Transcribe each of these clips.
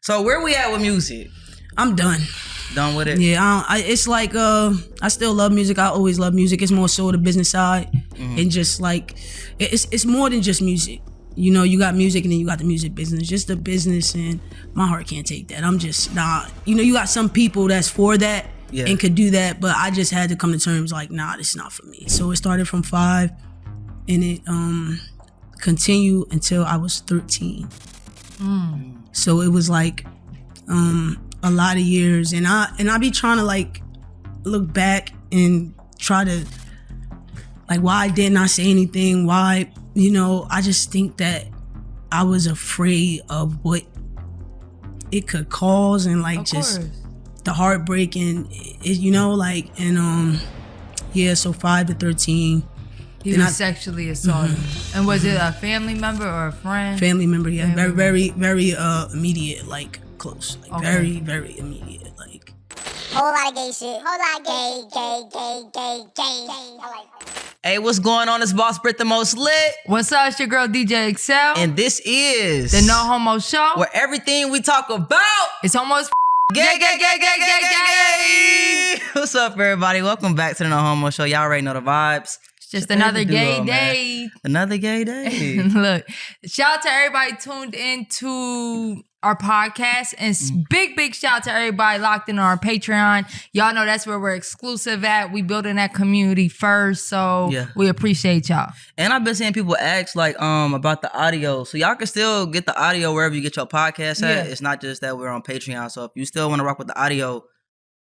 So where we at with music? I'm done. Done with it? Yeah, it's like I still love music. I always love music. It's more so the business side, and just like it's more than just music. You know, you got music and then you got the music business. Just the business, and my heart can't take that. I'm just not. You know, you got some people that's for that and could do that, but I just had to come to terms like, nah, this is not for me. So it started from 5, and it continued until I was 13. So it was like a lot of years, and I be trying to like look back and try to like, why didn't I say anything? Why, you know, I just think that I was afraid of what it could cause, and like just the heartbreak, and it, you know, like, and so 5 to 13. He was sexually assaulted. And was it a family member or a friend? Family member, yeah. Very immediate, like close. Like very, very immediate. Like whole lot of gay shit. Whole lot of gay. Hey, what's going on? It's Boss Britt, the most lit. What's up? It's your girl DJ eXeL. And this is the No Homo Show, where everything we talk about is almost gay. What's up, everybody? Welcome back to the No Homo Show. Y'all already know the vibes. Just another gay day. Another gay day. Look, shout out to everybody tuned into our podcast, and big shout out to everybody locked in on our Patreon. Y'all know that's where we're exclusive at. We building that community first, so we appreciate y'all. And I've been seeing people ask like about the audio, so y'all can still get the audio wherever you get your podcast at. It's not just that we're on Patreon. So if you still want to rock with the audio,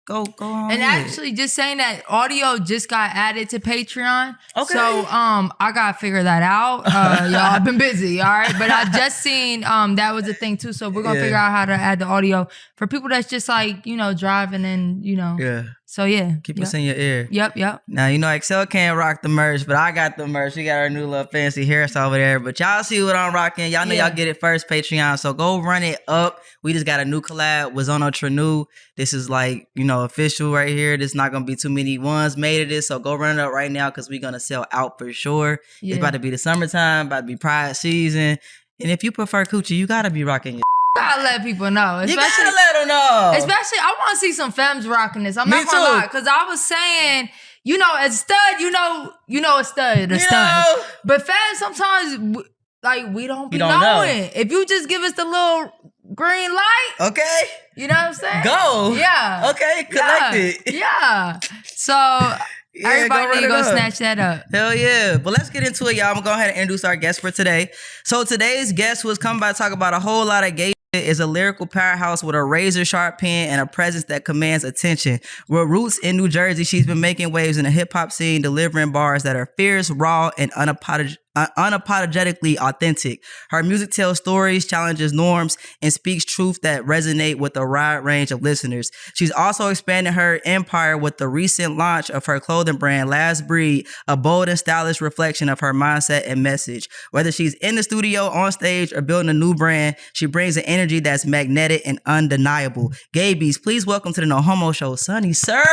Go on. And actually, just saying that audio just got added to Patreon. Okay. So I gotta figure that out. Y'all, I've been busy, all right? But I just seen that was a thing too. So we're gonna figure out how to add the audio for people that's just like, you know, driving and, you know. Yeah. So keep us in your ear. Yep. Now, you know, eXeL can't rock the merch, but I got the merch. We got our new little fancy hairstyle over there. But y'all see what I'm rocking. Y'all know y'all get it first, Patreon. So go run it up. We just got a new collab with Zono Trenu. This is like, you know, official right here. There's not going to be too many ones made of this. So go run it up right now because we're going to sell out for sure. Yeah. It's about to be the summertime, about to be Pride season. And if you prefer coochie, you got to be rocking your gotta let people know. You gotta let them know. Especially, I want to see some femmes rocking this. I'm not gonna lie, because I was saying, you know, as stud, you know a stud, stud. But femmes sometimes, like, we don't knowing. Know. If you just give us the little green light, okay, you know what I'm saying? Go, yeah, okay, collect it, yeah. So. Everybody need to go snatch that up. Hell yeah. But let's get into it, y'all. I'm going to go ahead and introduce our guest for today. So today's guest was coming by to talk about a whole lot of gay shit, is a lyrical powerhouse with a razor-sharp pen and a presence that commands attention. With roots in New Jersey, she's been making waves in the hip-hop scene, delivering bars that are fierce, raw, and unapologetically authentic. Her music tells stories, challenges norms, and speaks truth that resonate with a wide range of listeners. She's also expanded her empire with the recent launch of her clothing brand, Last Breed, a bold and stylish reflection of her mindset and message. Whether she's in the studio, on stage, or building a new brand, she brings an energy that's magnetic and undeniable. Gabies, please welcome to the No Homo Show, Sunny Surff.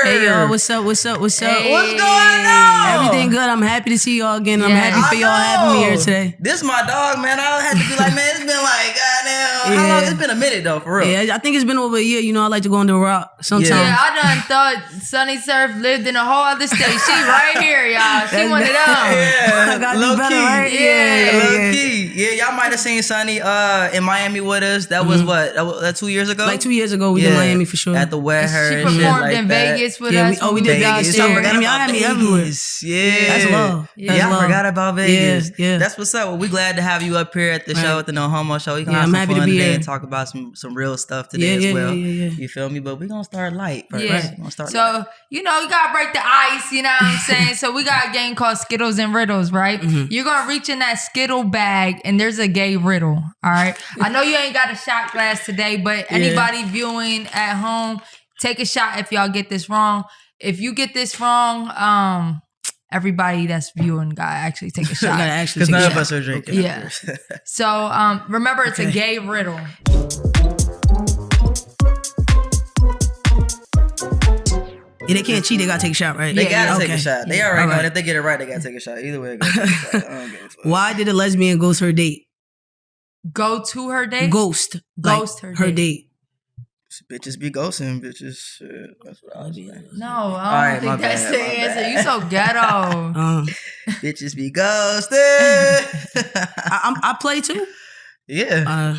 Hey, yo, what's up? Hey. What's going on? Everything good. I'm happy to see y'all again. I'm happy for y'all having me here today. This my dog, man. I had to be like, man, it's been like, goddamn. How long? It's been a minute, though, for real. Yeah, I think it's been over a year. You know, I like to go on the rock sometimes. Yeah, I done thought Sunny Surff lived in a whole other state. She right here, y'all. She one of them. Yeah, I got low better, key. right? Yeah, low key. Yeah, y'all might have seen Sunny in Miami with us. That was what? That 2 years ago? Like 2 years ago, we did Miami for sure. At the Wether. She performed in Vegas with us. We did Vegas. Y'all Y'all had me everywhere. Yeah. That's love. Yeah, I forgot about Vegas. Yeah. That's what's up. Well, we glad to have you up here at the show at the No Homo Show. You can have some fun today and talk about some real stuff today as well. You feel me? But we're going to start light first. Yeah. So, you know, you got to break the ice, you know what I'm saying? So we got a game called Skittles and Riddles, right? You're going to reach in that Skittle bag and there's a gay riddle, all right? I know you ain't got a shot glass today, but anybody viewing at home, take a shot if y'all get this wrong. If you get this wrong, everybody that's viewing gotta actually take a shot. Because none of us are drinking. Yeah. So remember, it's a gay riddle. Yeah, they can't cheat. They gotta take a shot, right? They gotta take a shot. They already know that if they get it right, they gotta take a shot. Either way, they gotta take a shot. Why did a lesbian ghost her date? go to her date? Ghost Her her date. date. Bitches be ghosting, bitches. Shit, that's what I was saying. No, I All don't right, my think that's bad, the my answer. bad. You so ghetto. Bitches be ghosting. I play too. Yeah.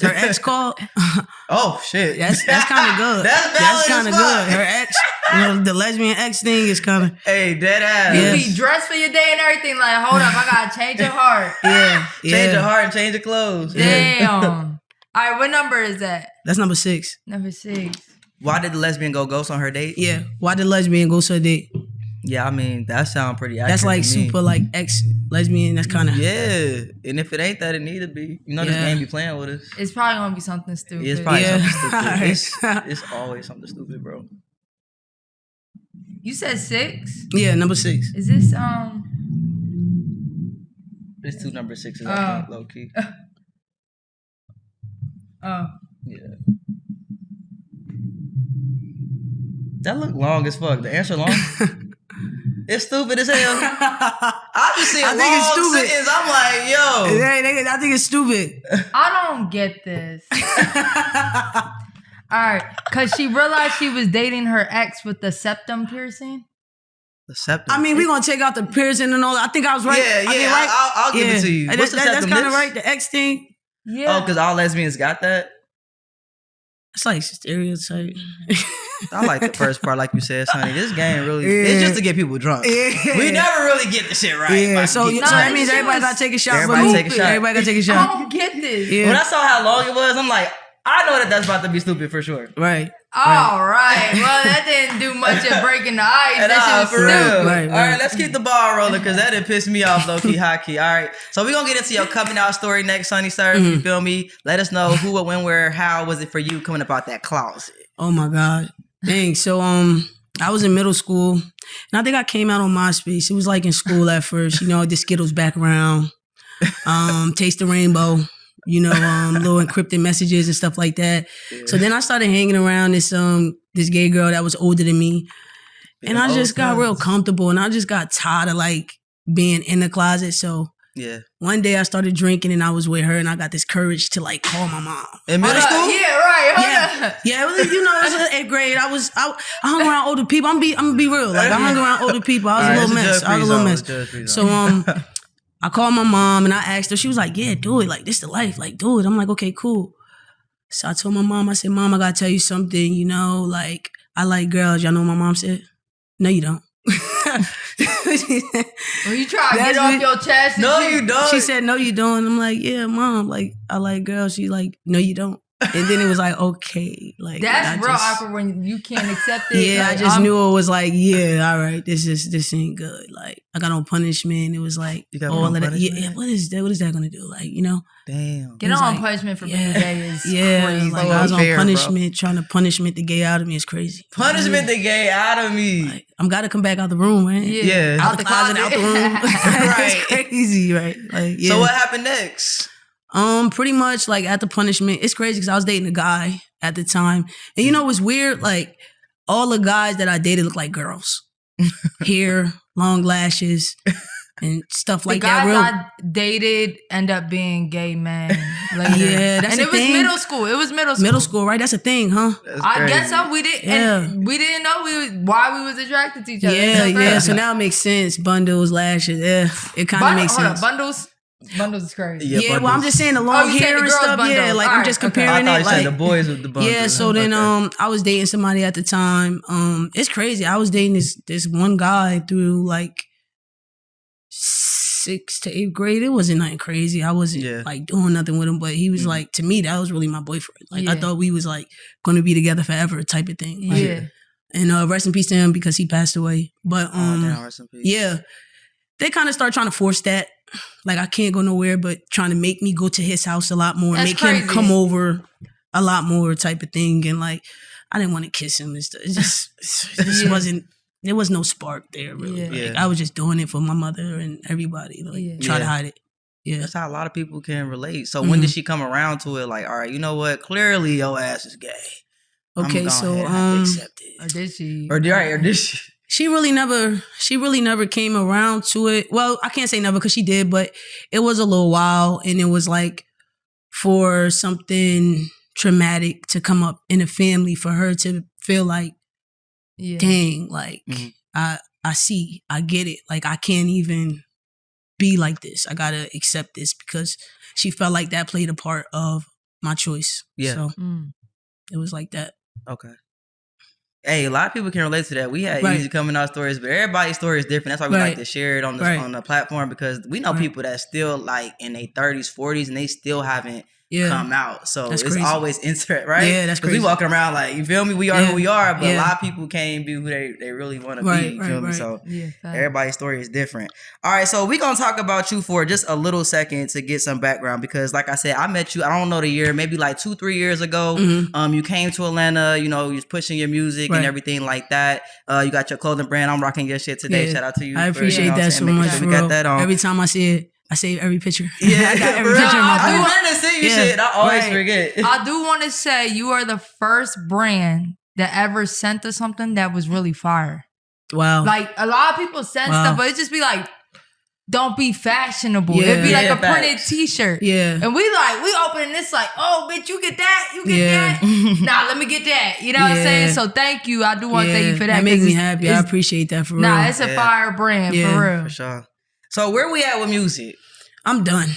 Her ex called. Oh shit. That's kind of good. That's That's valid kind of as fuck. good. Her ex, the lesbian ex thing is kind of. Hey, dead ass. You Yes. be dressed for your day and everything. Like, hold up, I gotta change your heart. Yeah. Change your heart and change your clothes. Damn. All right, what number is that? That's number 6. Number 6. Why did the lesbian go ghost on her date? Yeah. Why did lesbian go to a date? Yeah, I mean that sounds pretty accurate. That's like to me. super like ex lesbian. That's kind of. Yeah, and if it ain't that, it need to be. You know, this Yeah. game be playing with us. It's probably gonna be something stupid. It's probably Yeah. something stupid. It's always something stupid, bro. You said 6? Yeah, number 6. Is this It's 2 number 6s, I think, low key. Oh. Yeah. That look long as fuck. The answer long. It's stupid as hell. I just see a I think it's long stupid. sentence. I'm like, yo. I think it's stupid. I don't get this. All right, because she realized she was dating her ex with the septum piercing. The septum. I mean, we're gonna take out the piercing and all. I think I was right. Yeah, I think yeah, right? I'll give it to you. What's the That's septum? kind of Nips? right. The ex thing. Yeah. Oh, because all lesbians got that? It's like stereotype. I like the first part, like you said, Sonny. This game really, it's just to get people drunk. Yeah. We never really get the shit right. Yeah, so Nah, that this means shit everybody was- gotta take a shot. Everybody but take a shot. Everybody gotta take a I shot. don't get this. Yeah. When I saw how long it was, I'm like, I know that's about to be stupid for sure. Right. All right. Well, that didn't do much of breaking the ice. And That for shit was real. stupid. Right, All right, right. let's keep the ball rolling because that didn't piss me off, low key, high key. All right, so we're gonna get into your coming out story next, Sunny Surff. You feel me? Let us know who, what, when, where, how was it for you coming up out that closet? Oh my God. Dang. So I was in middle school and I think I came out on MySpace. It was like in school at first, you know, the Skittles background, Taste the Rainbow, you know, little encrypted messages and stuff like that. Yeah. So then I started hanging around this gay girl that was older than me. And I just got real comfortable and I just got tired of like being in the closet. So yeah, one day I started drinking and I was with her and I got this courage to like call my mom. In middle school? Yeah, right. Yeah, it was, you know, it was 8th grade. I hung around older people. I'm gonna be real. Like I hung around older people. I was a little mess. So I called my mom and I asked her. She was like, "Yeah, do it. Like this the life. Like do it." I'm like, "Okay, cool." So I told my mom. I said, "Mom, I gotta tell you something. You know, like I like girls." Y'all know what my mom said? No, you don't. When you try to get off your chest. No, you don't. She said, "No, you don't." I'm like, "Yeah, Mom. Like I like girls." She's like, "No, you don't." And then it was like, okay, like that's real awkward when you can't accept it. Yeah, like, I just knew it was like, yeah, all right, this ain't good. Like I got on punishment. It was like all of that. Yeah, what is that? What is that gonna do? Like, you know? Damn. Get on like, punishment for being gay is crazy. Like I was on unfair, punishment, trying to punishment the gay out of me is crazy. Punishment the gay out of me. Like, I'm gotta come back out the room, right? Yeah. Out the closet, out the room. Right. It's crazy, right? Like, yeah. So what happened next? Pretty much like at the punishment, it's crazy because I was dating a guy at the time. And you know what's weird? Like all the guys that I dated look like girls. Hair, long lashes, and stuff like that. The guys I dated end up being gay men later. Yeah, that's and a it was thing. middle school. It was middle school. Middle school, right? That's a thing, huh? I guess so. We didn't. Yeah. And we didn't know why we was attracted to each other. Yeah. So now it makes sense. Bundles, lashes. Yeah, it kind of makes sense. Bundles is crazy. Yeah, well, I'm just saying the long hair and stuff. Bundle. Yeah, like all I'm just comparing I it. thought you Like said the boys with the bundle. yeah. So then, I was dating somebody at the time. It's crazy. I was dating this one guy through like 6th to 8th grade. It wasn't nothing crazy. I wasn't like doing nothing with him, but he was like, to me, that was really my boyfriend. Like I thought we was like going to be together forever type of thing. Like, yeah. And rest in peace to him because he passed away. But damn, rest in peace. yeah, they kind of start trying to force that. Like I can't go nowhere, but trying to make me go to his house a lot more, That's make crazy. him come over a lot more type of thing. And like, I didn't want to kiss him and stuff. It just wasn't. There was no spark there really. Yeah. Like, I was just doing it for my mother and everybody. Like try to hide it. Yeah, That's how a lot of people can relate. So when did she come around to it? Like, all right, you know what? Clearly your ass is gay. Okay, so accept it. Or did she? Or did she? She really never came around to it. Well, I can't say never because she did, but it was a little while, and it was like for something traumatic to come up in a family, for her to feel like, dang, like I see, I get it. Like I can't even be like this. I gotta accept this, because she felt like that played a part of my choice. Yeah. So it was like that. Okay. Hey, a lot of people can relate to that. We had Right. easy coming out stories, but everybody's story is different. That's why we like to share it on the on the platform, because we know people that still like in their 30s, 40s, and they still haven't come out. So That's it's crazy. always interesting, right? Yeah, that's crazy. We walking around like, you feel me? We are who we are, but a lot of people can't be who they really want to be. You feel me? So everybody's story is different. All right, so we're gonna talk about you for just a little second to get some background, because like I said, I met you, I don't know the year, maybe like 2-3 years ago. You came to Atlanta, you know, you was pushing your music and everything like that. You got your clothing brand. I'm rocking your shit today. Shout out to you. I appreciate that so much. We got that on. Every time I see it, I save every picture. Yeah, I got every picture in my phone. I'm trying to see you shit. I always forget. I do want to say you are the first brand that ever sent us something that was really fire. Wow. Like a lot of people send stuff, but it just be like, don't be fashionable. It'd be like a printed t-shirt. Yeah. And we opening this like, oh, bitch, you get that? You get that? Nah, let me get that. You know what I'm saying? So thank you. I do want to thank you for that. That makes me happy. I appreciate that for real. Nah, it's a fire brand for real. For sure. So where we at with music? I'm done.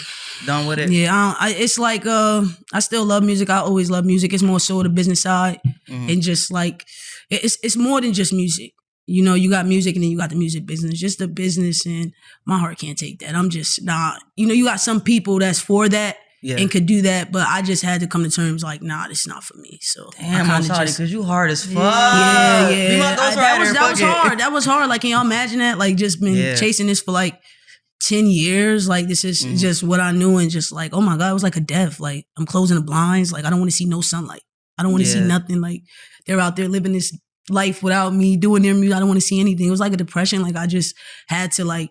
Done with it? Yeah, it's like I still love music. I always love music. It's more so the business side, and just like it's more than just music. You know, you got music and then you got the music business, just the business, and my heart can't take that. I'm just not. You know, you got some people that's for that and could do that, but I just had to come to terms like, nah, this is not for me. So damn, I'm sorry, because you hard as fuck. Yeah. That was hard. That was hard. Like, can y'all imagine that? Like, just been chasing this for like 10 years. Like, this is just what I knew, and just like, oh my God, it was like a death. Like, I'm closing the blinds. Like, I don't want to see no sunlight. I don't want to see nothing. Like, they're out there living this life without me doing their music. I don't want to see anything. It was like a depression. Like, I just had to like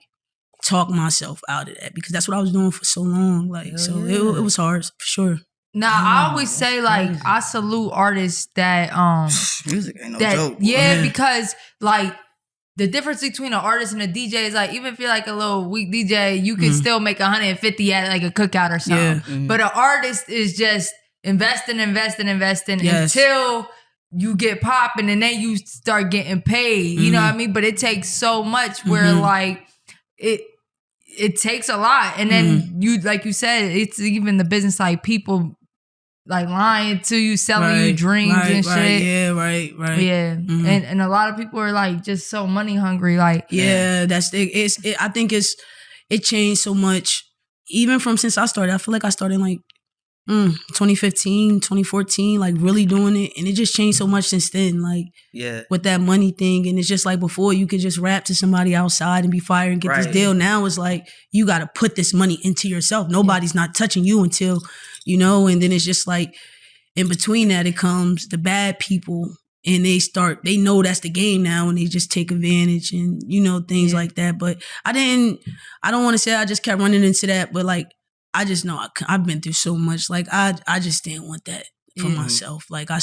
talk myself out of that, because that's what I was doing for so long. Like, it was hard for sure. Nah, I always say like, I salute artists that music ain't no joke. Yeah, because like the difference between an artist and a DJ is like, even if you're like a little weak DJ, you can still make 150 at like a cookout or something. But an artist is just investing until you get popping, and then you start getting paid. You know what I mean? But it takes so much where like it takes a lot. And then you, like you said, it's even the business, like people like lying to you, selling you dreams and shit. Yeah, right. Yeah. And a lot of people are like just so money hungry. Like, that's it. I think it changed so much, even from since I started. I feel like I started like 2015, 2014, like really doing it. And it just changed so much since then, like with that money thing. And it's just like, before you could just rap to somebody outside and be fired and get this deal. Now it's like, you got to put this money into yourself. Nobody's not touching you until, you know, and then it's just like, in between that, it comes the bad people, and they know that's the game now, and they just take advantage and, you know, things like that. But I don't want to say I just kept running into that, but like, I just know I've been through so much. Like, I just didn't want that for myself. Like, I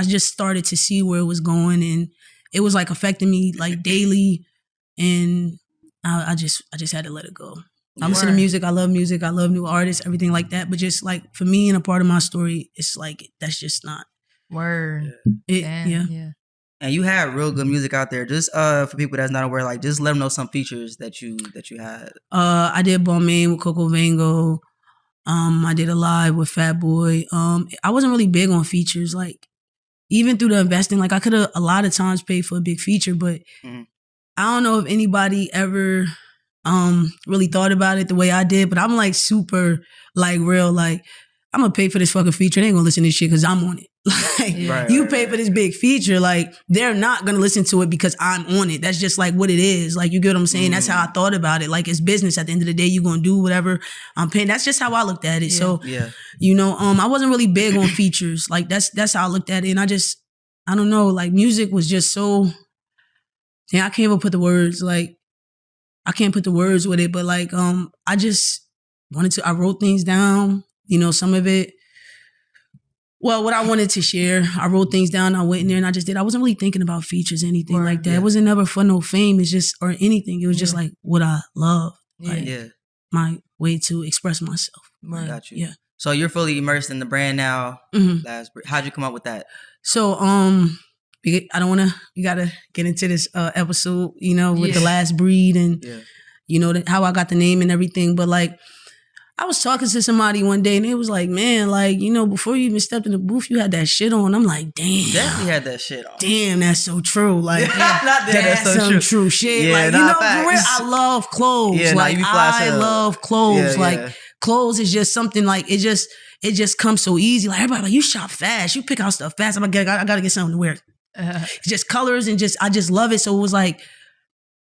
just started to see where it was going, and it was like affecting me like daily, and I just had to let it go. I listen to music. I love new artists, everything like that. But just like for me and a part of my story, it's like, that's just not word. Yeah. And you had real good music out there. Just for people that's not aware, like, just let them know some features that you had. I did Balmain with Coco Vango. I did a live with Fat Boy. I wasn't really big on features. Like, even through the investing, like, I could have a lot of times paid for a big feature, but I don't know if anybody ever really thought about it the way I did. But I'm like super like real, like, I'm gonna pay for this fucking feature. They ain't gonna listen to this shit because I'm on it. Like, you pay for this big feature, like, they're not gonna listen to it because I'm on it. That's just like what it is. Like, you get what I'm saying? That's how I thought about it. Like, it's business. At the end of the day, you're gonna do whatever I'm paying. That's just how I looked at it. So, you know, I wasn't really big on features. Like, that's how I looked at it. And I don't know, like, music was just so, I can't even put the words, like, I can't put the words with it, but like, I just I wrote things down, you know, some of it. Well, what I wanted to share, I wrote things down. I went in there and I just did. I wasn't really thinking about features, anything like that. It wasn't never for no fame. It's just, or anything. It was just like what I love. Like, my way to express myself. I got you. Yeah. So you're fully immersed in the brand now. Mhm. How'd you come up with that? So I don't want to. We gotta get into this episode, with the last breed and how I got the name and everything. But like, I was talking to somebody one day and it was like, man, like, before you even stepped in the booth, you had that shit on. I'm like, damn. Definitely had that shit on. Damn, that's so true. Like, that's so some true shit. Yeah, like, facts. for real, I love clothes. Yeah, like, you fly I love clothes. Yeah, like, clothes is just something like, it just comes so easy. Like, everybody like, you shop fast. You pick out stuff fast. I gotta get something to wear. Just colors and I just love it. So it was like,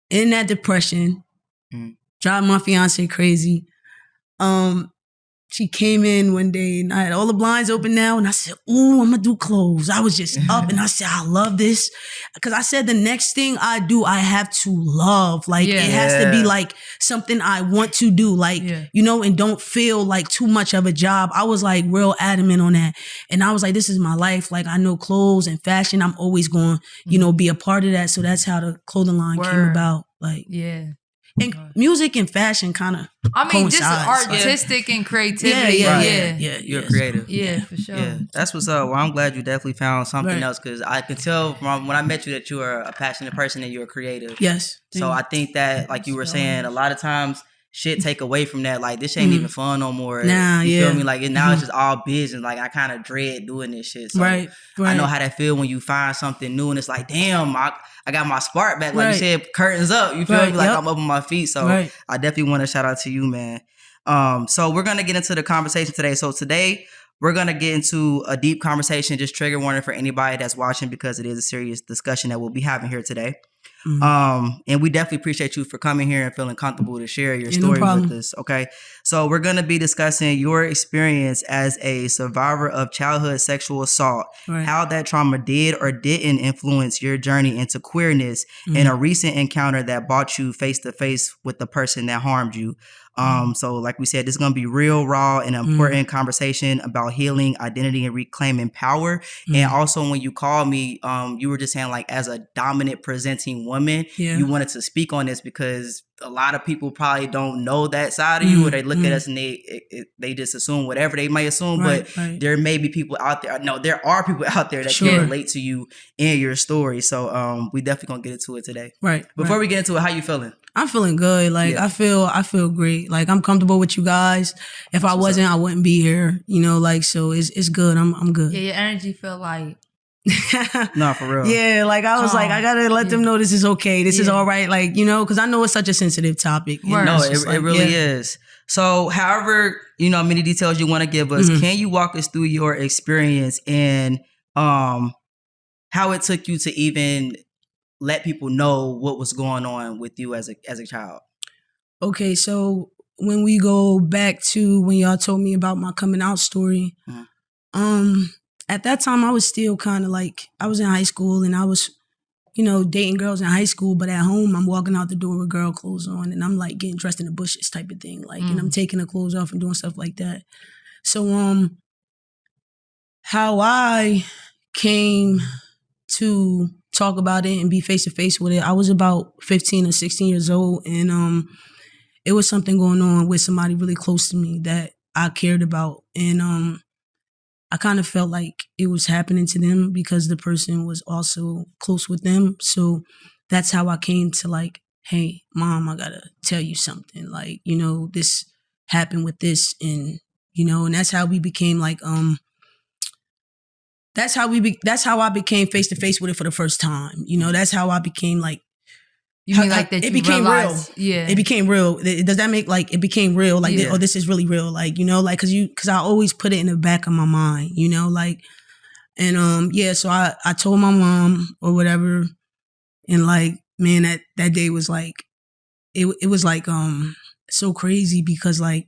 in that depression, driving my fiance crazy. She came in one day and I had all the blinds open now and I said, ooh, I'm gonna do clothes. I was just up and I said, I love this. Cause I said the next thing I do, I have to love. Like it has to be like something I want to do. Like, and don't feel like too much of a job. I was like real adamant on that. And I was like, this is my life. Like I know clothes and fashion. I'm always going, be a part of that. So that's how the clothing line came about. Like, and music and fashion kind of just artistic and creativity. Yeah. You're creative. Yeah, for sure. Yeah, that's what's up. Well, I'm glad you definitely found something else because I could tell from when I met you that you are a passionate person and you're creative. Yes. So I think that, like you were saying, a lot of times shit take away from that. Like this ain't even fun no more. Nah, you feel me? Like now it's just all business. Like I kind of dread doing this shit. So right. I know how that feel when you find something new and it's like, damn, I got my spark back. Like you said, curtains up. You feel me? Like I'm up on my feet. So I definitely want to shout out to you, man. So we're going to get into the conversation today. So today we're going to get into a deep conversation, just trigger warning for anybody that's watching because it is a serious discussion that we'll be having here today. And we definitely appreciate you for coming here and feeling comfortable to share your story with us. Okay. So we're going to be discussing your experience as a survivor of childhood sexual assault, how that trauma did or didn't influence your journey into queerness, and a recent encounter that brought you face to face with the person that harmed you. So like we said, this is going to be real, raw, and important conversation about healing, identity, and reclaiming power. And also when you called me, you were just saying like as a dominant presenting woman, you wanted to speak on this because a lot of people probably don't know that side of you, or they look at us and they just assume whatever they might assume. But there may be people out there. No, there are people out there that can relate to you and your story. So we definitely gonna get into it today. Right. Before we get into it, how you feeling? I'm feeling good. Like I feel great. Like I'm comfortable with you guys. If I wasn't, I wouldn't be here. So it's good. I'm good. Yeah, your energy feel like. No, for real. Yeah, like I was like, I gotta let them know this is okay. This is all right. Like, because I know it's such a sensitive topic. No, it really is. So however, many details you want to give us, can you walk us through your experience and how it took you to even let people know what was going on with you as a child? Okay, so when we go back to when y'all told me about my coming out story, at that time I was still kind of like, I was in high school and I was, dating girls in high school, but at home I'm walking out the door with girl clothes on and I'm like getting dressed in the bushes type of thing. Like, and I'm taking the clothes off and doing stuff like that. So, how I came to talk about it and be face to face with it, I was about 15 or 16 years old, and it was something going on with somebody really close to me that I cared about, and I kind of felt like it was happening to them because the person was also close with them. So that's how I came to like, hey, Mom, I gotta tell you something. Like, this happened with this, and and that's how we became like that's how I became face to face with it for the first time. That's how I became like. You mean like that? It became real. Yeah, it became real. Does that make like it became real? Like, oh, this is really real. Like, like because I always put it in the back of my mind. Like, and So I told my mom or whatever, and like, man, that day was like, it was like so crazy because like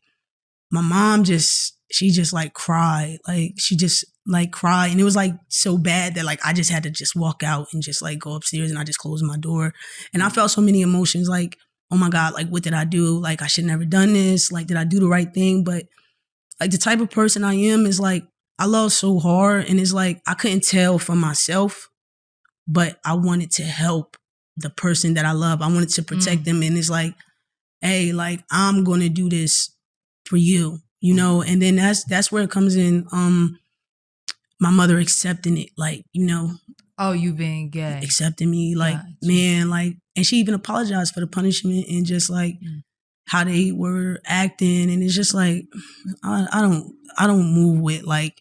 my mom she just like cried. Like she just like cried. And it was like so bad that like I just had to just walk out and just like go upstairs, and I just closed my door. And I felt so many emotions like, oh my God, like what did I do? Like I should never done this. Like, did I do the right thing? But like the type of person I am is like, I love so hard, and it's like I couldn't tell for myself, but I wanted to help the person that I love. I wanted to protect them. And it's like, hey, like I'm gonna do this for you. you know, and then that's where it comes in. My mother accepting it, like, you know. Oh, you being gay. Accepting me, like, Gotcha. man, like, and she even apologized for the punishment and just like how they were acting, and it's just like I don't move with like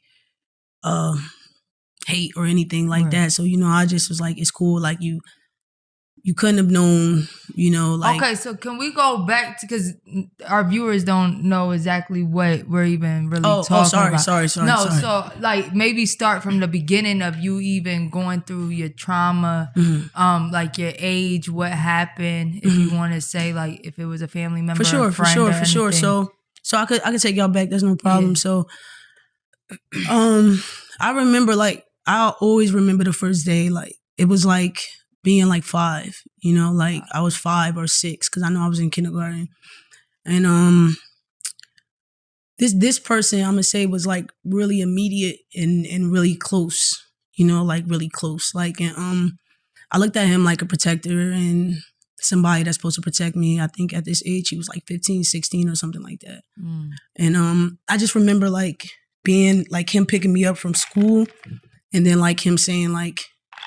hate or anything like that. So, you know, I just was like, it's cool, like you couldn't have known, you know, like. Okay, so can we go back to, because our viewers don't know exactly what we're even really talking about. Sorry. No, so like maybe start from the beginning of you even going through your trauma, like your age, what happened, if you want to say, like, if it was a family member, For sure. So I could take y'all back. There's no problem. Yeah. So, I remember, like, I always remember the first day, like, it was like being like 5, you know, like I was 5 or 6 because I know I was in kindergarten, and this person, I'm gonna say, was like really immediate and really close, you know, like really close, like, and I looked at him like a protector and somebody that's supposed to protect me. I think at this age he was like 15, 16 or something like that, and I just remember like being like him picking me up from school, and then like him saying like,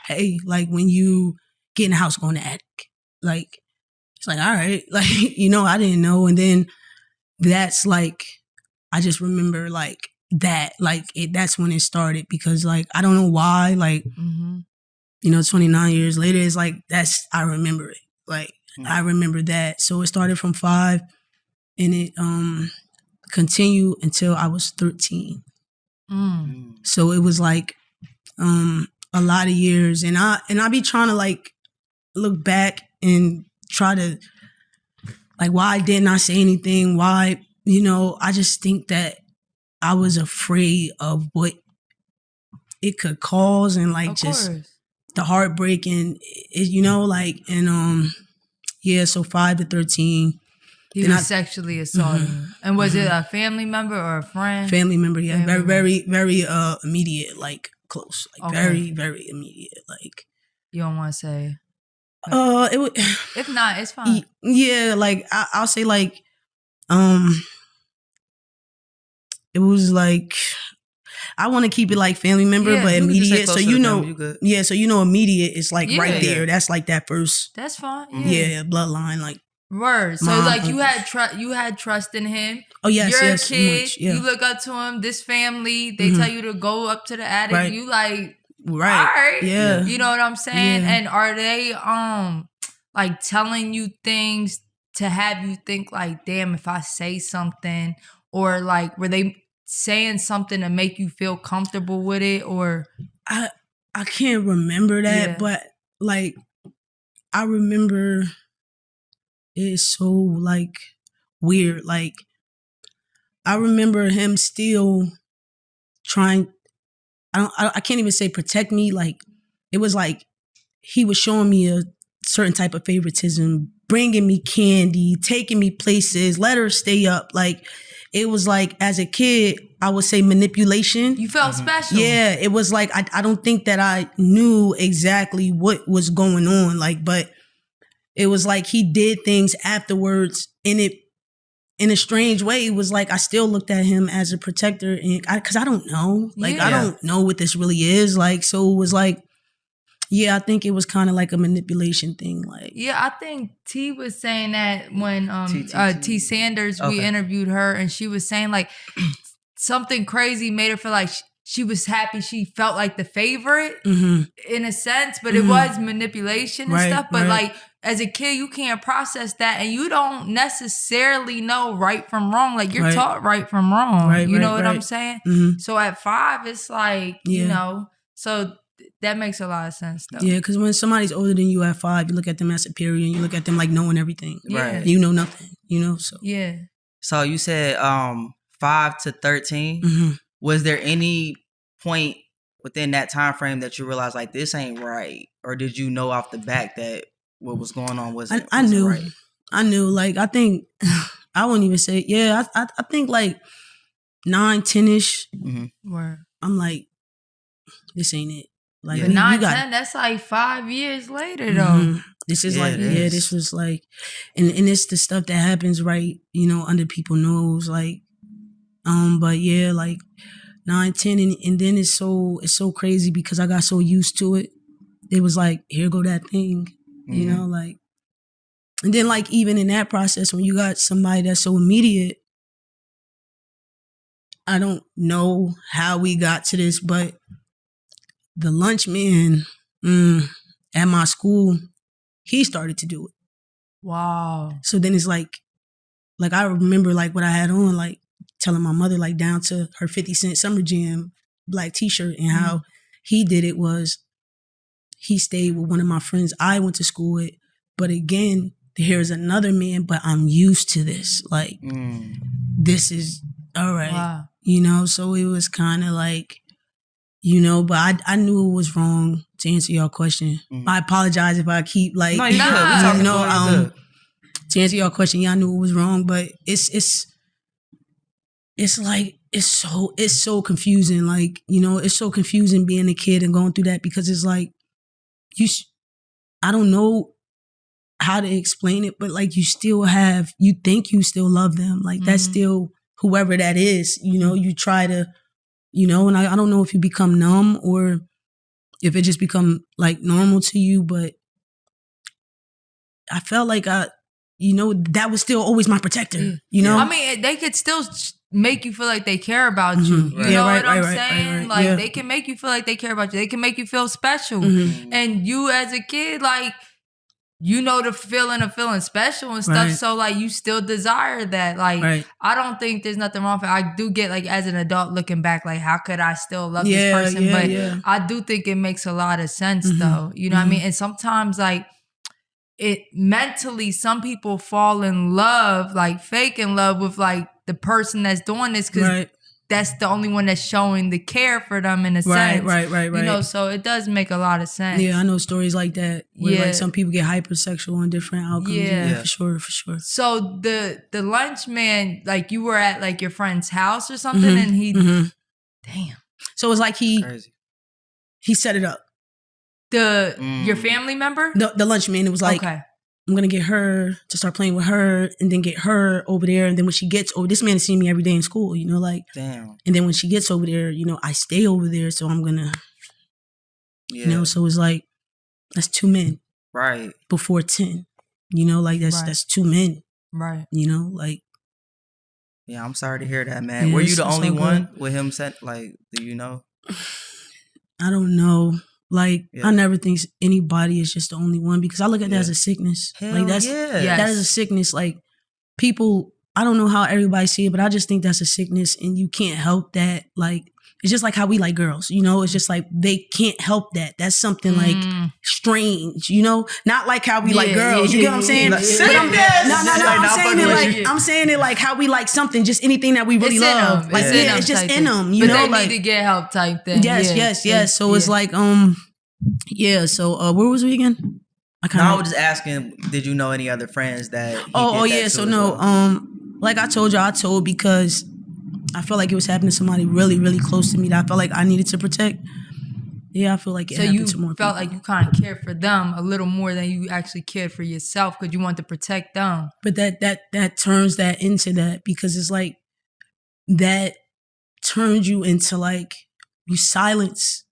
hey, like when you get in the house, go in the attic. Like, it's like, all right. Like, you know, I didn't know. And then that's like, I just remember like that, like that's when it started, because like, I don't know why, like, you know, 29 years later, it's like, I remember it. Like, I remember that. So it started from 5 and it continued until I was 13. So it was like a lot of years, and I be trying to like look back and try to like, why didn't I say anything? Why, you know, I just think that I was afraid of what it could cause, and like just the heartbreak and it, you know, like, and yeah, so 5 to 13. He was sexually assaulted. And was it a family member or a friend? Family member, yeah. Very immediate, like close. Like very, very immediate. Like, you don't want to say. It would, if not, it's fine. Yeah, like I'll say like it was like, I want to keep it like family member, but immediate. So you know, so you know, immediate is like right there. That's like that first. That's fine. Yeah, bloodline, like. Word. So like you had trust in him. Oh yes, you're yes, a kid. much, yeah. You look up to him. This family, they tell you to go up to the attic. Right. You like, right? All right, yeah. You know what I'm saying? Yeah. And are they like telling you things to have you think like, damn, if I say something, or like were they saying something to make you feel comfortable with it, or I can't remember that, but like I remember. It's so like weird. Like I remember him still trying. I can't even say protect me. Like it was like he was showing me a certain type of favoritism, bringing me candy, taking me places, let her stay up. Like it was like, as a kid, I would say manipulation. You felt special. Yeah, it was like I don't think that I knew exactly what was going on. Like, but. It was like he did things afterwards in a strange way. It was like I still looked at him as a protector, and because I don't know, like I don't know what this really is. Like, so it was like, yeah, I think it was kind of like a manipulation thing. Like, yeah, I think T was saying that when T Sanders, we interviewed her, and she was saying like something crazy made her feel like she was happy. She felt like the favorite in a sense, but it was manipulation and stuff. But like, as a kid, you can't process that, and you don't necessarily know right from wrong. Like you're taught right from wrong. You know what I'm saying? So at 5, it's like, you know, so that makes a lot of sense though. Yeah, because when somebody's older than you at 5, you look at them as superior, and you look at them like knowing everything. Right. And you know nothing, you know? So yeah. So you said 5 to 13. Was there any point within that time frame that you realized like this ain't right, or did you know off the back that what was going on wasn't right? I knew. Like I think I wouldn't even say. Yeah, I think like 9, 10ish. Word. I'm like, this ain't it. Like 9, 10. That's like 5 years later though. This is this was like, and it's the stuff that happens right, you know, under people's nose, like. But yeah, like 9, 10, and then it's so crazy because I got so used to it. It was like, here go that thing, you know, like, and then like even in that process, when you got somebody that's so immediate, I don't know how we got to this, but the lunch man at my school, he started to do it. Wow. So then it's like I remember like what I had on, like telling my mother like down to her 50 Cent Summer Jam black t-shirt, and how he did it was he stayed with one of my friends I went to school with. But again, here's another man, but I'm used to this. Like, this is all right. Wow. You know, so it was kind of like, you know, but I knew it was wrong to answer your question. I apologize if I keep like, No, you good. you know, to answer your question, yeah, I knew it was wrong, but it's like, it's so confusing. Like, you know, it's so confusing being a kid and going through that, because it's like, I don't know how to explain it, but like you think you still love them. Like that's still whoever that is, you know, you try to, you know, and I don't know if you become numb or if it just become like normal to you, but I felt like you know, that was still always my protector, you know? I mean, they could still make you feel like they care about you. You know what I'm saying? Like, they can make you feel like they care about you. They can make you feel special. And you as a kid, like, you know the feeling of feeling special and stuff. So, like, you still desire that. Like, I don't think there's nothing wrong with it. I do get, like, as an adult looking back, like, how could I still love this person? But I do think it makes a lot of sense, though. You know what I mean? And sometimes, like, it mentally, some people fall in love, like fake in love with like the person that's doing this, because that's the only one that's showing the care for them in a sense. Right. You know, so it does make a lot of sense. Yeah, I know stories like that where like some people get hypersexual on different outcomes. Yeah, for sure. So the lunch man, like you were at like your friend's house or something, and he, damn. So it was like he set it up. Your family member? The lunch man, it was like, I'm going to get her to start playing with her and then get her over there. And then when she gets over, this man is seeing me every day in school, you know, like, damn. And then when she gets over there, you know, I stay over there. So I'm going to, you know, so it's like, that's 2 men. Right. Before 10, you know, like that's 2 men. Right. You know, like. Yeah, I'm sorry to hear that, man. Were you the only one with him sent, like, do you know? I don't know. Like, I never think anybody is just the only one, because I look at that as a sickness. Hell like that is a sickness. Like, people, I don't know how everybody see it, but I just think that's a sickness, and you can't help that. Like, it's just like how we like girls, you know? It's just like they can't help that. That's something like strange, you know? Not like how we like girls. You get what I'm saying? I'm saying it like how we like something, just anything that we really love. Like, it's just in them, you know? They like, need to get help type thing. Yes. So it's like, so where was we again? I was just asking, did you know any other friends that So no, like I told you, I told because I felt like it was happening to somebody really, really close to me that I felt like I needed to protect. Yeah, I feel like it happened to more people. So you felt like you kind of cared for them a little more than you actually cared for yourself, because you wanted to protect them. But that turns that into that, because it's like that turns you into like, you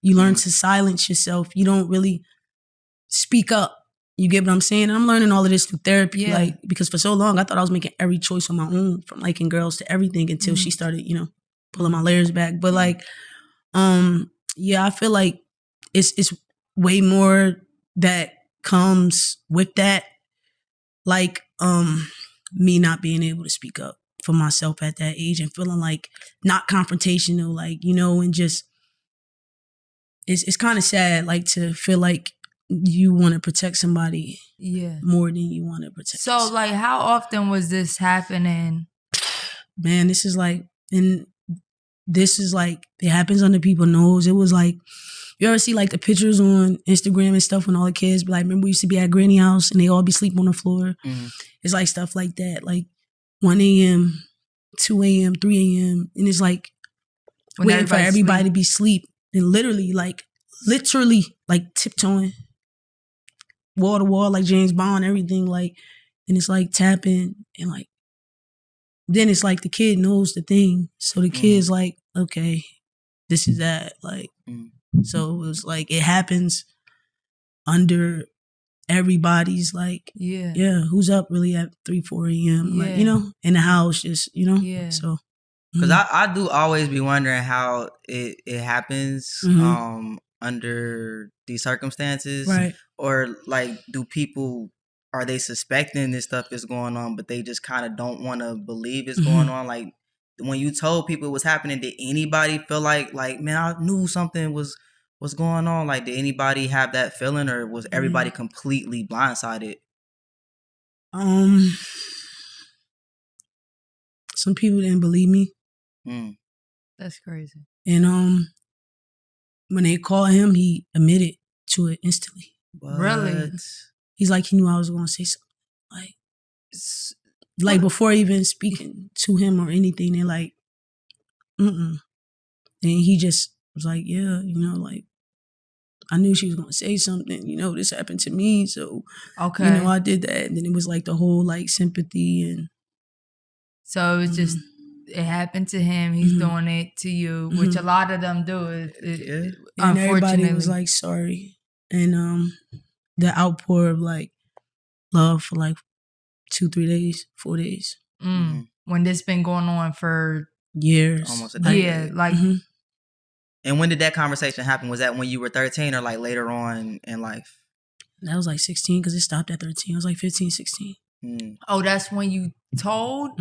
learn to silence yourself. You don't really speak up. You get what I'm saying? And I'm learning all of this through therapy, like, because for so long I thought I was making every choice on my own, from liking girls to everything, until she started, you know, pulling my layers back. But like, I feel like it's way more that comes with that, like me not being able to speak up for myself at that age and feeling like not confrontational, like, you know, and just it's kind of sad, like, to feel like you want to protect somebody more than you want to protect yourself. Like, how often was this happening? Man, this is like, it happens under people's nose. It was like, you ever see like the pictures on Instagram and stuff when all the kids be like, remember we used to be at Granny house and they all be sleeping on the floor? It's like stuff like that, like 1 a.m., 2 a.m., 3 a.m. And it's like waiting for everybody to be asleep, and literally like tiptoeing wall to wall like James Bond, everything, like, and it's like tapping and like then it's like the kid knows the thing. So the kid's like, okay, this is that. Like, so it was like, it happens under everybody's like, yeah, who's up really at 3, 4 a.m. Like, you know, in the house, just, you know, so. Because I do always be wondering how it happens under these circumstances. Right. Or like, are they suspecting this stuff is going on, but they just kind of don't want to believe it's going on? Like, when you told people it was happening, did anybody feel like, man, I knew something was going on? Like, did anybody have that feeling, or was everybody completely blindsided? Some people didn't believe me. That's crazy. And when they called him, he admitted to it instantly. What? Really? He's like, he knew I was going to say something. Like before even speaking to him or anything, they're like, And he just was like, yeah, you know, like, I knew she was going to say something, you know, this happened to me. So, you know, I did that. And then it was like the whole like sympathy. And so it was just, it happened to him. He's doing it to you, which a lot of them do. And everybody was like, sorry. And the outpour of like love for like 2, 3 days, 4 days. When this been going on for years. Almost a decade. Yeah, like. And when did that conversation happen? Was that when you were 13 or like later on in life? That was like 16 because it stopped at 13. I was like 15, 16. Oh, that's when you told?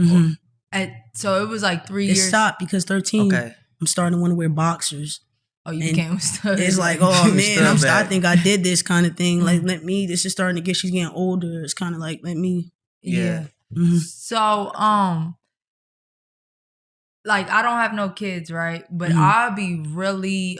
So it was like 3 years? It stopped because 13, I'm starting to want to wear boxers. Oh, you became stuck. It's like, oh man, I think I did this kind of thing. Like, this is starting to get, she's getting older. It's kind of like, let me. Yeah. So, like, I don't have no kids, right? But I'll be really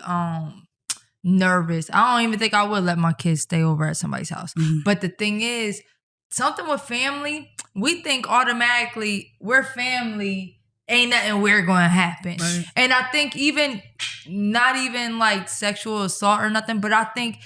nervous. I don't even think I would let my kids stay over at somebody's house. But the thing is, something with family, we think automatically we're family, ain't nothing weird going to happen. Right. And I think even, not even like sexual assault or nothing, but I think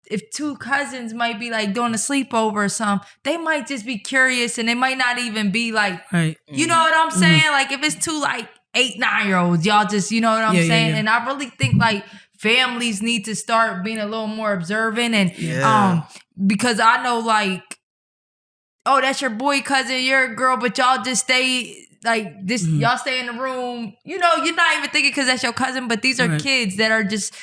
if 2 cousins might be like doing a sleepover or something, they might just be curious and they might not even be like, you know what I'm saying? Like if it's 2 like 8, 9-year-olds, y'all just, you know what I'm saying? And I really think like families need to start being a little more observant and because I know like, oh, that's your boy cousin, you're a girl, but y'all just stay like this, y'all stay in the room. You know, you're not even thinking because that's your cousin, but these are kids that are just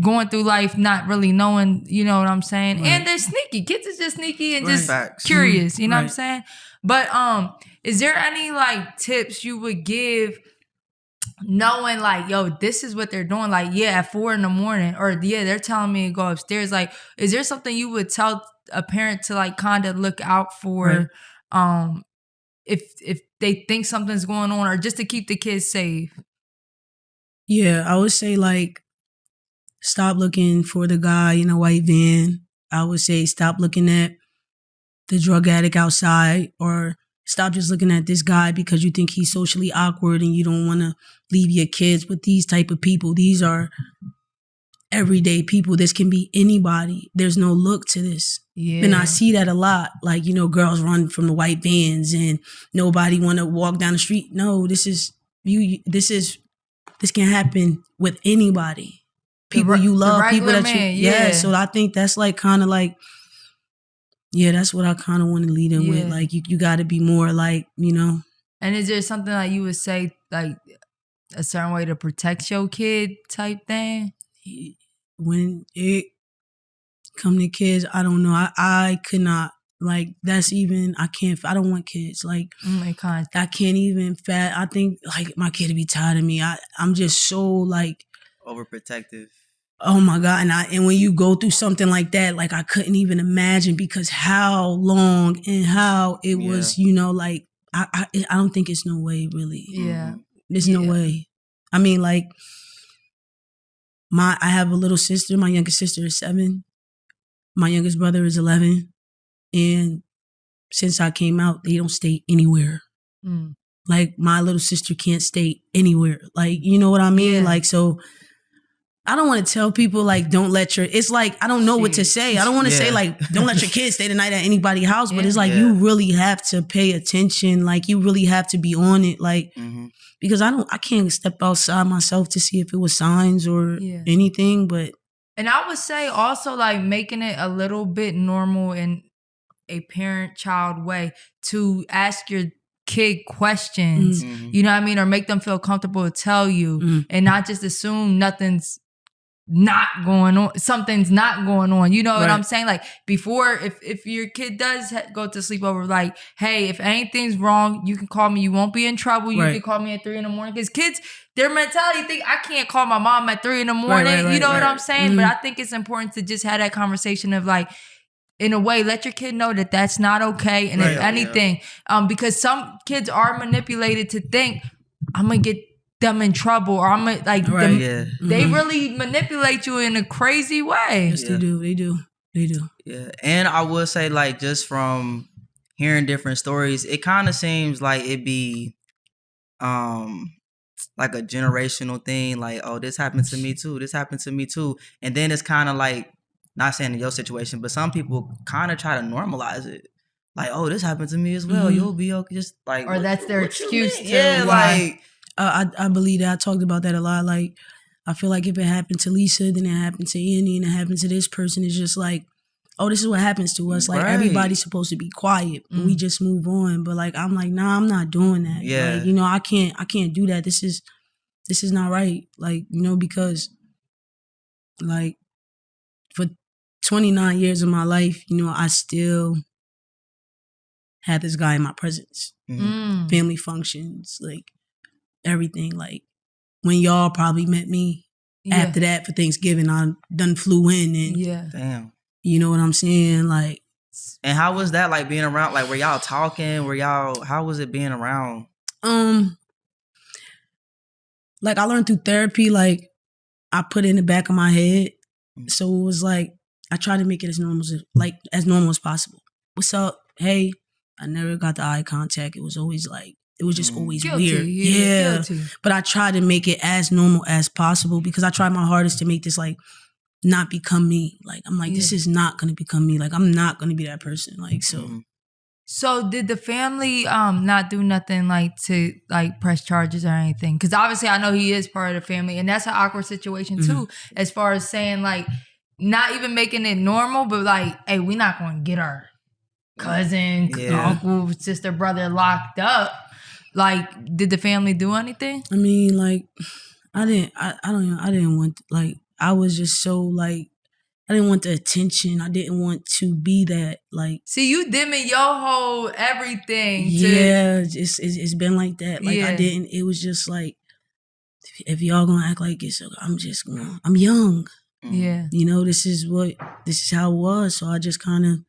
going through life not really knowing, you know what I'm saying? Right. And they're sneaky. Kids is just sneaky and just curious, you know what I'm saying? But is there any like tips you would give knowing like, yo, this is what they're doing? Like, at 4 a.m, or they're telling me to go upstairs. Like, is there something you would tell a parent to like kind of look out for if they think something's going on, or just to keep the kids safe? Yeah, I would say like, stop looking for the guy in a white van. I would say stop looking at the drug addict outside, or stop just looking at this guy because you think he's socially awkward and you don't want to leave your kids with these type of people. These are everyday people. This can be anybody. There's no look to this. Yeah. And I see that a lot. Like, you know, girls run from the white vans and nobody want to walk down the street. No, this can happen with anybody. People you love, people that you, so I think that's like kind of like, that's what I kind of want to lead in with. Like, you got to be more like, you know. And is there something like you would say, like a certain way to protect your kid type thing? When it come to kids, I don't know. I could not, like, that's even, I don't want kids. Like, I can't even I think like my kid would be tired of me. I'm just so like overprotective. Oh my God. And when you go through something like that, like I couldn't even imagine, because how long and how it was, you know, like I don't think it's no way really. Yeah. There's no way. I mean, like I have a little sister. My youngest sister is 7. My youngest brother is 11. And since I came out, they don't stay anywhere. Like my little sister can't stay anywhere. Like, you know what I mean? Like, so I don't want to tell people like don't let your. It's like I don't know what to say. I don't want to say Yeah. like don't let your kids stay the night at anybody's house. But it's like Yeah. you really have to pay attention. Like you really have to be on it. Like because I can't step outside myself to see if it was signs or anything. But and I would say also like making it a little bit normal in a parent-child way to ask your kid questions. You know what I mean, or make them feel comfortable to tell you, and not just assume nothing's not going on, something's not going on. You know what I'm saying? Like before, if your kid does go to sleepover, like, hey, if anything's wrong, you can call me. You won't be in trouble. You can call me at 3 a.m. Because kids, their mentality think I can't call my mom at 3 a.m. You know what I'm saying? But I think it's important to just have that conversation of like, in a way, let your kid know that that's not okay. And if anything, because some kids are manipulated to think I'm gonna get them in trouble, or I'm gonna like them. They really manipulate you in a crazy way. Yes, they do. They do. Yeah, and I would say like just from hearing different stories, it kind of seems like it be like a generational thing. Like, oh, this happened to me too. This happened to me too. And then it's kind of like, not saying in your situation, but some people kind of try to normalize it. Like, oh, this happened to me as well. You'll be okay. Just like, or that's their excuse to like. I believe that. I talked about that a lot. Like, I feel like if it happened to Lisa, then it happened to Annie, and it happened to this person, it's just like, oh, this is what happens to us. Like, everybody's supposed to be quiet, and we just move on. But like, I'm like, nah, I'm not doing that. Yeah. Like, you know, I can't do that. This is not right. Like, you know, because like for 29 years of my life, you know, I still had this guy in my presence. Family functions, like everything. Like when y'all probably met me after that for Thanksgiving, I done flew in and Damn. You know what I'm saying? Like, and how was that like being around? Like, were y'all talking? How was it being around? Like I learned through therapy, like I put it in the back of my head. So it was like, I try to make it as normal as possible. What's up? Hey, I never got the eye contact. It was always like, it was just always guilty. weird. Guilty. But I try to make it as normal as possible because I try my hardest to make this like not become me. Like, I'm like, this is not going to become me. Like, I'm not going to be that person. Like, so. So did the family not do nothing like to like press charges or anything? Because obviously I know he is part of the family, and that's an awkward situation too, as far as saying like not even making it normal, but like, hey, we're not going to get our cousin, uncle, sister, brother locked up. Like, did the family do anything? I mean, like, I didn't want, like, I was just so like, I didn't want the attention. I didn't want to be that, like. See, you dimming your whole everything. It's been like that. Like, I didn't, it was just like, if y'all gonna act like it's, I'm young. Yeah. You know, this is how it was. So I just kind of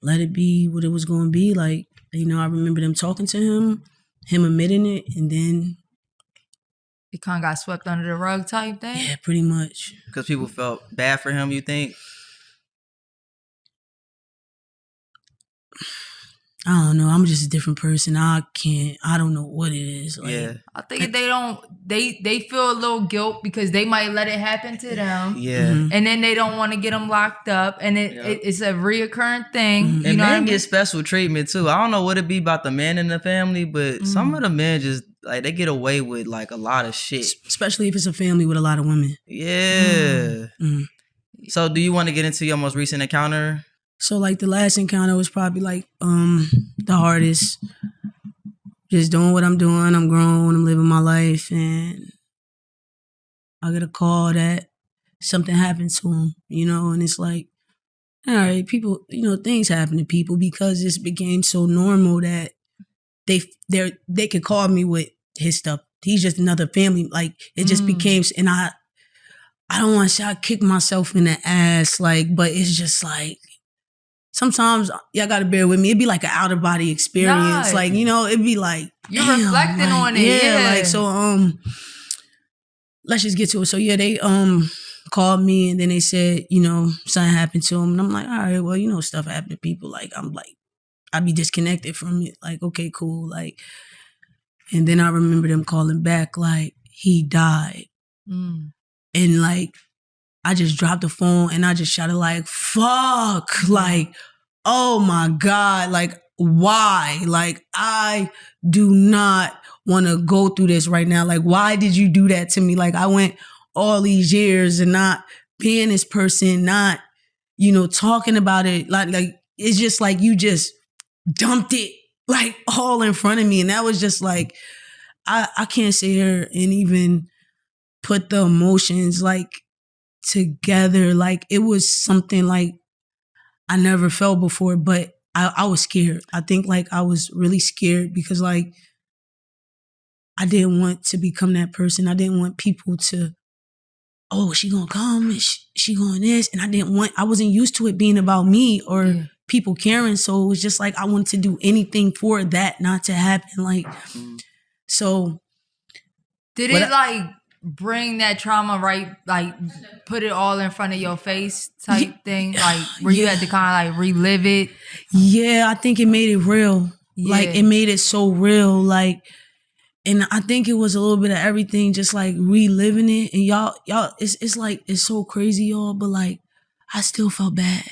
let it be what it was going to be. Like, you know, I remember them talking to him admitting it, and then it kind of got swept under the rug type thing? Yeah, pretty much. Because people felt bad for him, you think? I don't know. I'm just a different person. I don't know what it is. Like, I think they feel a little guilt because they might let it happen to them. And then they don't want to get them locked up. And it's a reoccurring thing. You And know men what I mean? get special treatment too. I don't know what it be about the men in the family, but some of the men just like they get away with like a lot of shit. Especially if it's a family with a lot of women. Yeah. So do you want to get into your most recent encounter? So like the last encounter was probably like the hardest. Just doing what I'm doing. I'm grown. I'm living my life, and I get a call that something happened to him. You know, and it's like, all right, people. You know, things happen to people because this became so normal that they could call me with his stuff. He's just another family. Like it just became, and I don't want to say I kick myself in the ass, like, but it's just like. Sometimes y'all gotta bear with me. It'd be like an out of body experience. Nice. Like, you know, it'd be like you're reflecting like, on it. Yeah. Like so let's just get to it. So yeah, they called me and then they said, you know, something happened to him. And I'm like, all right, well, you know, stuff happened to people. Like I'm like, I'd be disconnected from it. Like, okay, cool. Like, and then I remember them calling back like he died. And And like, I just dropped the phone and I just shouted like, fuck, like, oh my God, like, why? Like, I do not want to go through this right now. Like, why did you do that to me? Like, I went all these years and not being this person, not, talking about it. Like it's just like you just dumped it like all in front of me. And that was just like, I can't sit here and even put the emotions like together. Like it was something like I never felt before, but I was scared. I think like I was really scared because like I didn't want to become that person. I didn't want people to, oh, she gonna come and she going this. And I wasn't used to it being about me or people caring. So it was just like I wanted to do anything for that not to happen. Like, so. Did it like bring that trauma right, like put it all in front of your face type thing? Like where you had to kind of like relive it? Yeah, I think it made it real. Yeah. Like it made it so real. Like, and I think it was a little bit of everything, just like reliving it. And y'all, it's like, it's so crazy, y'all, but like, I still felt bad.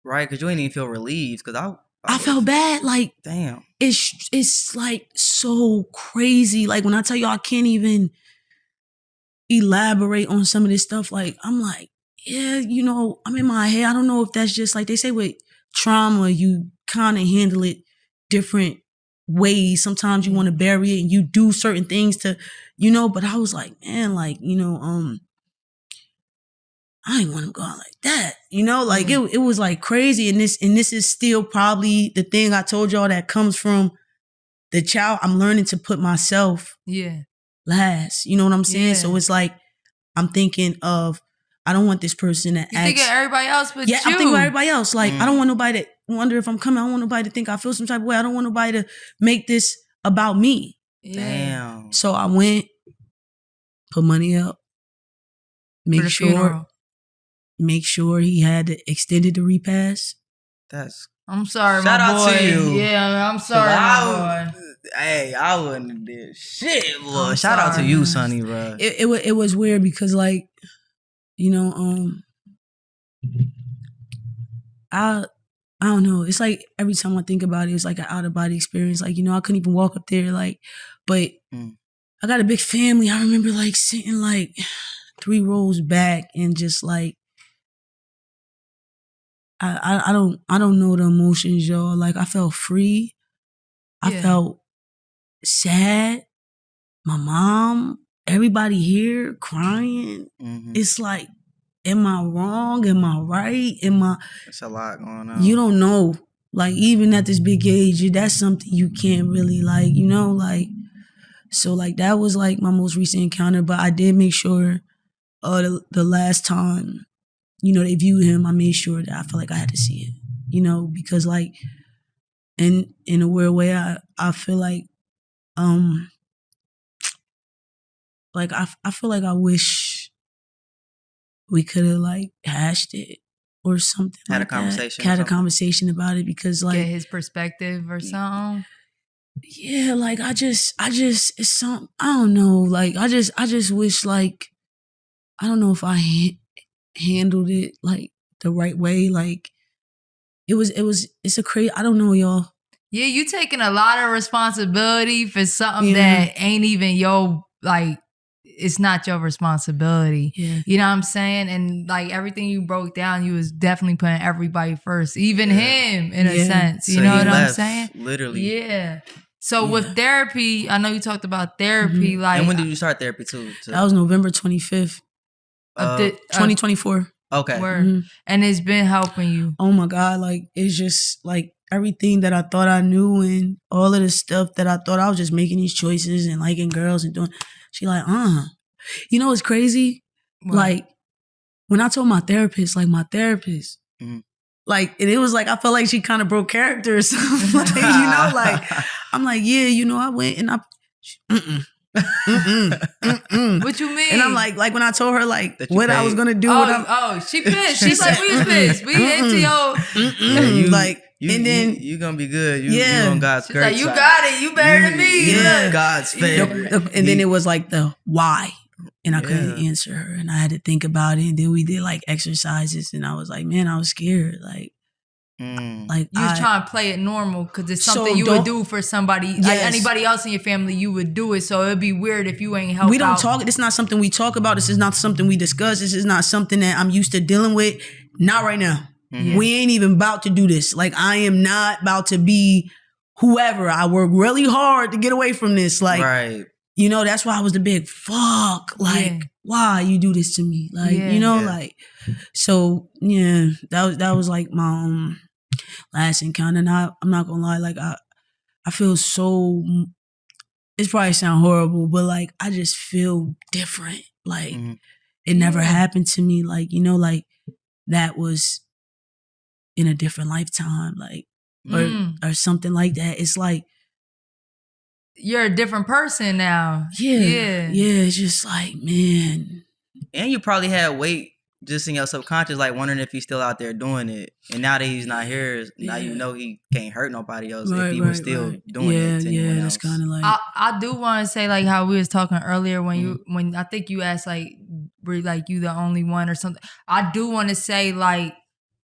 Right, because you ain't even feel relieved. Because I felt bad. Like, damn. It's like so crazy. Like when I tell y'all I can't even elaborate on some of this stuff, like, I'm like, yeah, I'm in my head. I don't know if that's just like, they say with trauma, you kind of handle it different ways. Sometimes you want to bury it and you do certain things to, but I was like, man, like, I ain't want to go out like that, like it was like crazy. And this is still probably the thing I told y'all that comes from the child. I'm learning to put myself last, you know what I'm saying? So it's like, I'm thinking of, I don't want this person to act. You think of everybody else but you. I'm thinking about everybody else. Like, I don't want nobody to wonder if I'm coming. I don't want nobody to think I feel some type of way. I don't want nobody to make this about me. Damn. So I went, put money up, make sure he had extended the repass. I'm sorry, shout my boy. Out to you. Yeah, I'm sorry, my boy. Hey, I wouldn't have did shit, boy. Shout out to you, Sunny, bro. It was weird because like, I don't know. It's like every time I think about it, it's like an out of body experience. Like, I couldn't even walk up there. Like, but I got a big family. I remember like sitting like 3 rows back and just like, I don't know the emotions, y'all. Like I felt free. I felt sad. My mom, everybody here crying. It's like, am I wrong? Am I right? It's a lot going on. You don't know. Like even at this big age, that's something you can't really like, like. So like that was like my most recent encounter. But I did make sure the last time, they viewed him, I made sure that I felt like I had to see it, because like in a weird way, I feel like I feel like I wish we could have like hashed it or something. Had like a conversation. Had a conversation about it because like get his perspective or something. Yeah, like I just it's something, I don't know. Like I just wish like I don't know if I handled it like the right way. Like it's a crazy, I don't know, y'all. Yeah, you taking a lot of responsibility for something that ain't even your, like, it's not your responsibility. Yeah. You know what I'm saying? And like everything you broke down, you was definitely putting everybody first, even him in a sense. You so know what left, I'm saying? Literally. Yeah. So with therapy, I know you talked about therapy. Like, and when did you start therapy too? That was November 25th, 2024. Okay. And it's been helping you. Oh my God. Like, it's just like everything that I thought I knew and all of the stuff that I thought I was just making these choices and liking girls and doing. She like, You know what's crazy? What? Like, when I told my therapist, like, like, and it was like, I felt like she kind of broke character or something. Like, like, I'm like, yeah, I went and What you mean? And I'm like when I told her like what I was gonna do. She pissed. She's like, we was pissed. We into your like, and then you gonna be good. You on God's grace. Like, you got it. You better than me. Yeah, God's favor. And then it was like the why, And I couldn't answer her, and I had to think about it. And then we did like exercises, and I was like, man, I was scared. Like you was trying to play it normal because it's something you would do for somebody, like anybody else in your family. You would do it, so it'd be weird if you ain't help. We don't talk. It's not something we talk about. This is not something we discuss. This is not something that I'm used to dealing with. Not right now. We ain't even about to do this. Like, I am not about to be whoever. I work really hard to get away from this. Like, you know, that's why I was the big fuck. Like, why you do this to me? Like, you know, like, so yeah, that was like my last encounter. And I'm not gonna lie, like I feel so. It's probably sound horrible, but like I just feel different. Like it never happened to me. Like, you know, like that was in a different lifetime, like or something like that. It's like you're a different person now. Yeah. It's just like, man. And you probably had weight just in your subconscious, like wondering if he's still out there doing it. And now that he's not here, now you know he can't hurt nobody else if he was still doing it to anyone else. That's kind of like. I do want to say, like how we was talking earlier when I think you asked like, were like you the only one or something. I do want to say like,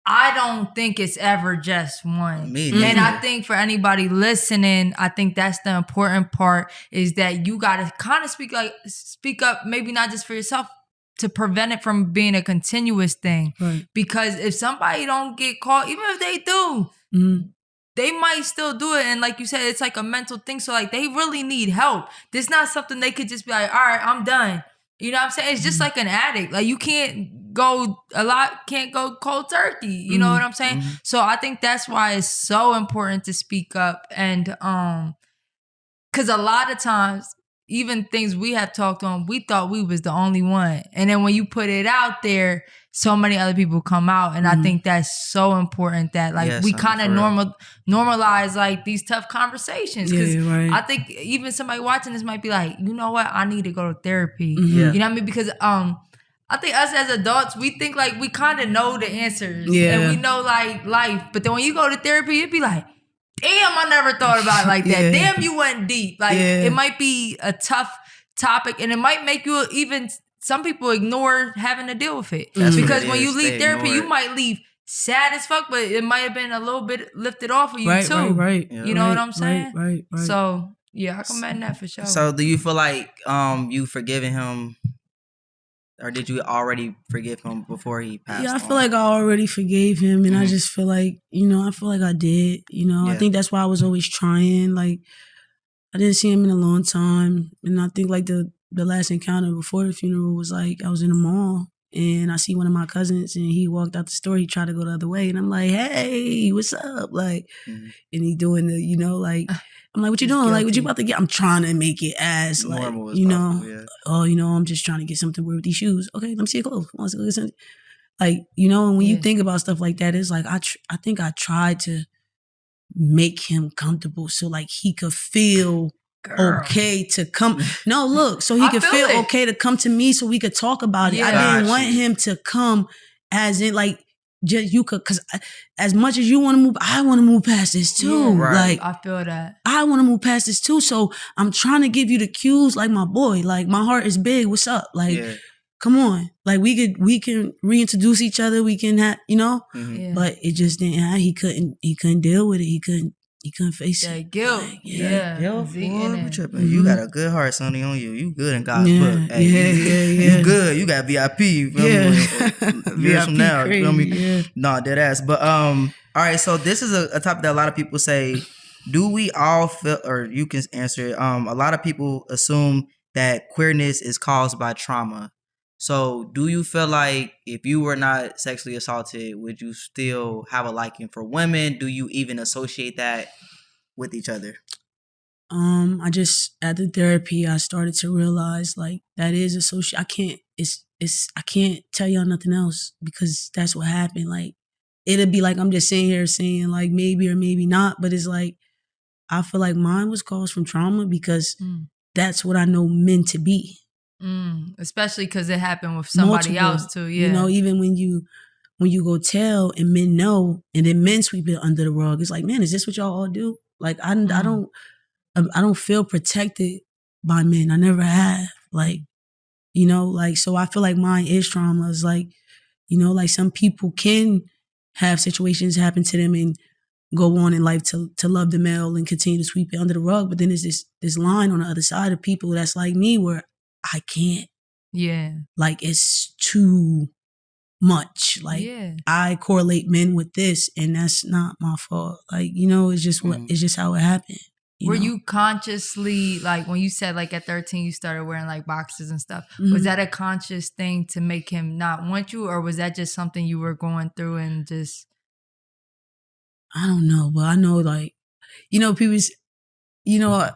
I don't think it's ever just one. And I think for anybody listening, I think that's the important part is that you got to kind of speak up, maybe not just for yourself, to prevent it from being a continuous thing. Right. Because if somebody don't get caught, even if they do, they might still do it. And like you said, it's like a mental thing. So like they really need help. This not something they could just be like, all right, I'm done. You know what I'm saying? It's just like an addict. Like you can't go cold turkey. You know what I'm saying? So I think that's why it's so important to speak up. And because a lot of times, even things we have talked on, we thought we was the only one. And then when you put it out there, so many other people come out. And I think that's so important that like we kind of normalize like these tough conversations. Because I think even somebody watching this might be like, you know what? I need to go to therapy. You know what I mean? Because I think us as adults, we think like we kind of know the answers. And we know like life. But then when you go to therapy, it'd be like, damn, I never thought about it like that. Damn, you went deep. Like it might be a tough topic and it might make you even, some people ignore having to deal with it. Because when you leave therapy, you might leave sad as fuck, but it might have been a little bit lifted off of you too. You know what I'm saying? Right. So yeah, I commend that for sure. So do you feel like you forgiven him? Or did you already forgive him before he passed on? Yeah, I feel like I already forgave him. And I just feel like, you know, I feel like I did. You know, I think that's why I was always trying. Like, I didn't see him in a long time. And I think like the last encounter before the funeral was like, I was in the mall. And I see one of my cousins and he walked out the store. He tried to go the other way. And I'm like, hey, what's up? Like, and he doing the, you know, like, I'm like, what you doing? Guilty. Like, what you about to get? I'm trying to make it as like, normal as you know, possible, oh, you know, I'm just trying to get something to wear with these shoes. Okay, let me see your clothes. Let's go get something. Like, you know, and when you think about stuff like that, it's like, I think I tried to make him comfortable so like he could feel okay to come. No, look, so he could feel okay to come to me so we could talk about it. I didn't want him to come as in like, just you could, because as much as you want to move, I want to move past this too. Like I feel that. I want to move past this too. So I'm trying to give you the cues, like my boy. Like my heart is big. What's up? Like, come on. Like we can reintroduce each other. We can have, you know. But it just didn't. He couldn't deal with it. He couldn't face it. Guilt. Like, guilt. You got a good heart, Sunny, on you. You good in God's book. Hey, you good. You got VIP. You feel me? Years from now. You feel me? No, dead ass. But all right. So this is a topic that a lot of people say. Do we all feel, or you can answer it. A lot of people assume that queerness is caused by trauma. So do you feel like if you were not sexually assaulted, would you still have a liking for women? Do you even associate that with each other? I just, at the therapy, I started to realize like that is associated. I can't tell y'all nothing else because that's what happened. Like it'd be like, I'm just sitting here saying like maybe or maybe not, but it's like, I feel like mine was caused from trauma because that's what I know men to be. Especially because it happened with somebody else too. Yeah, you know, even when you go tell and men know, and then men sweep it under the rug. It's like, man, is this what y'all all do? Like, I don't feel protected by men. I never have. Like, You know, like, so I feel like mine is trauma. It's like, you know, like some people can have situations happen to them and go on in life to love the male and continue to sweep it under the rug. But then there's this line on the other side of people that's like me where I can't. Yeah. Like, it's too much. Like, I correlate men with this, and that's not my fault. Like, you know, it's just it's just how it happened. Were you consciously, like, when you said, like, at 13 you started wearing, like, boxes and stuff, was that a conscious thing to make him not want you, or was that just something you were going through and just... I don't know, but I know, like, you know, people, you know,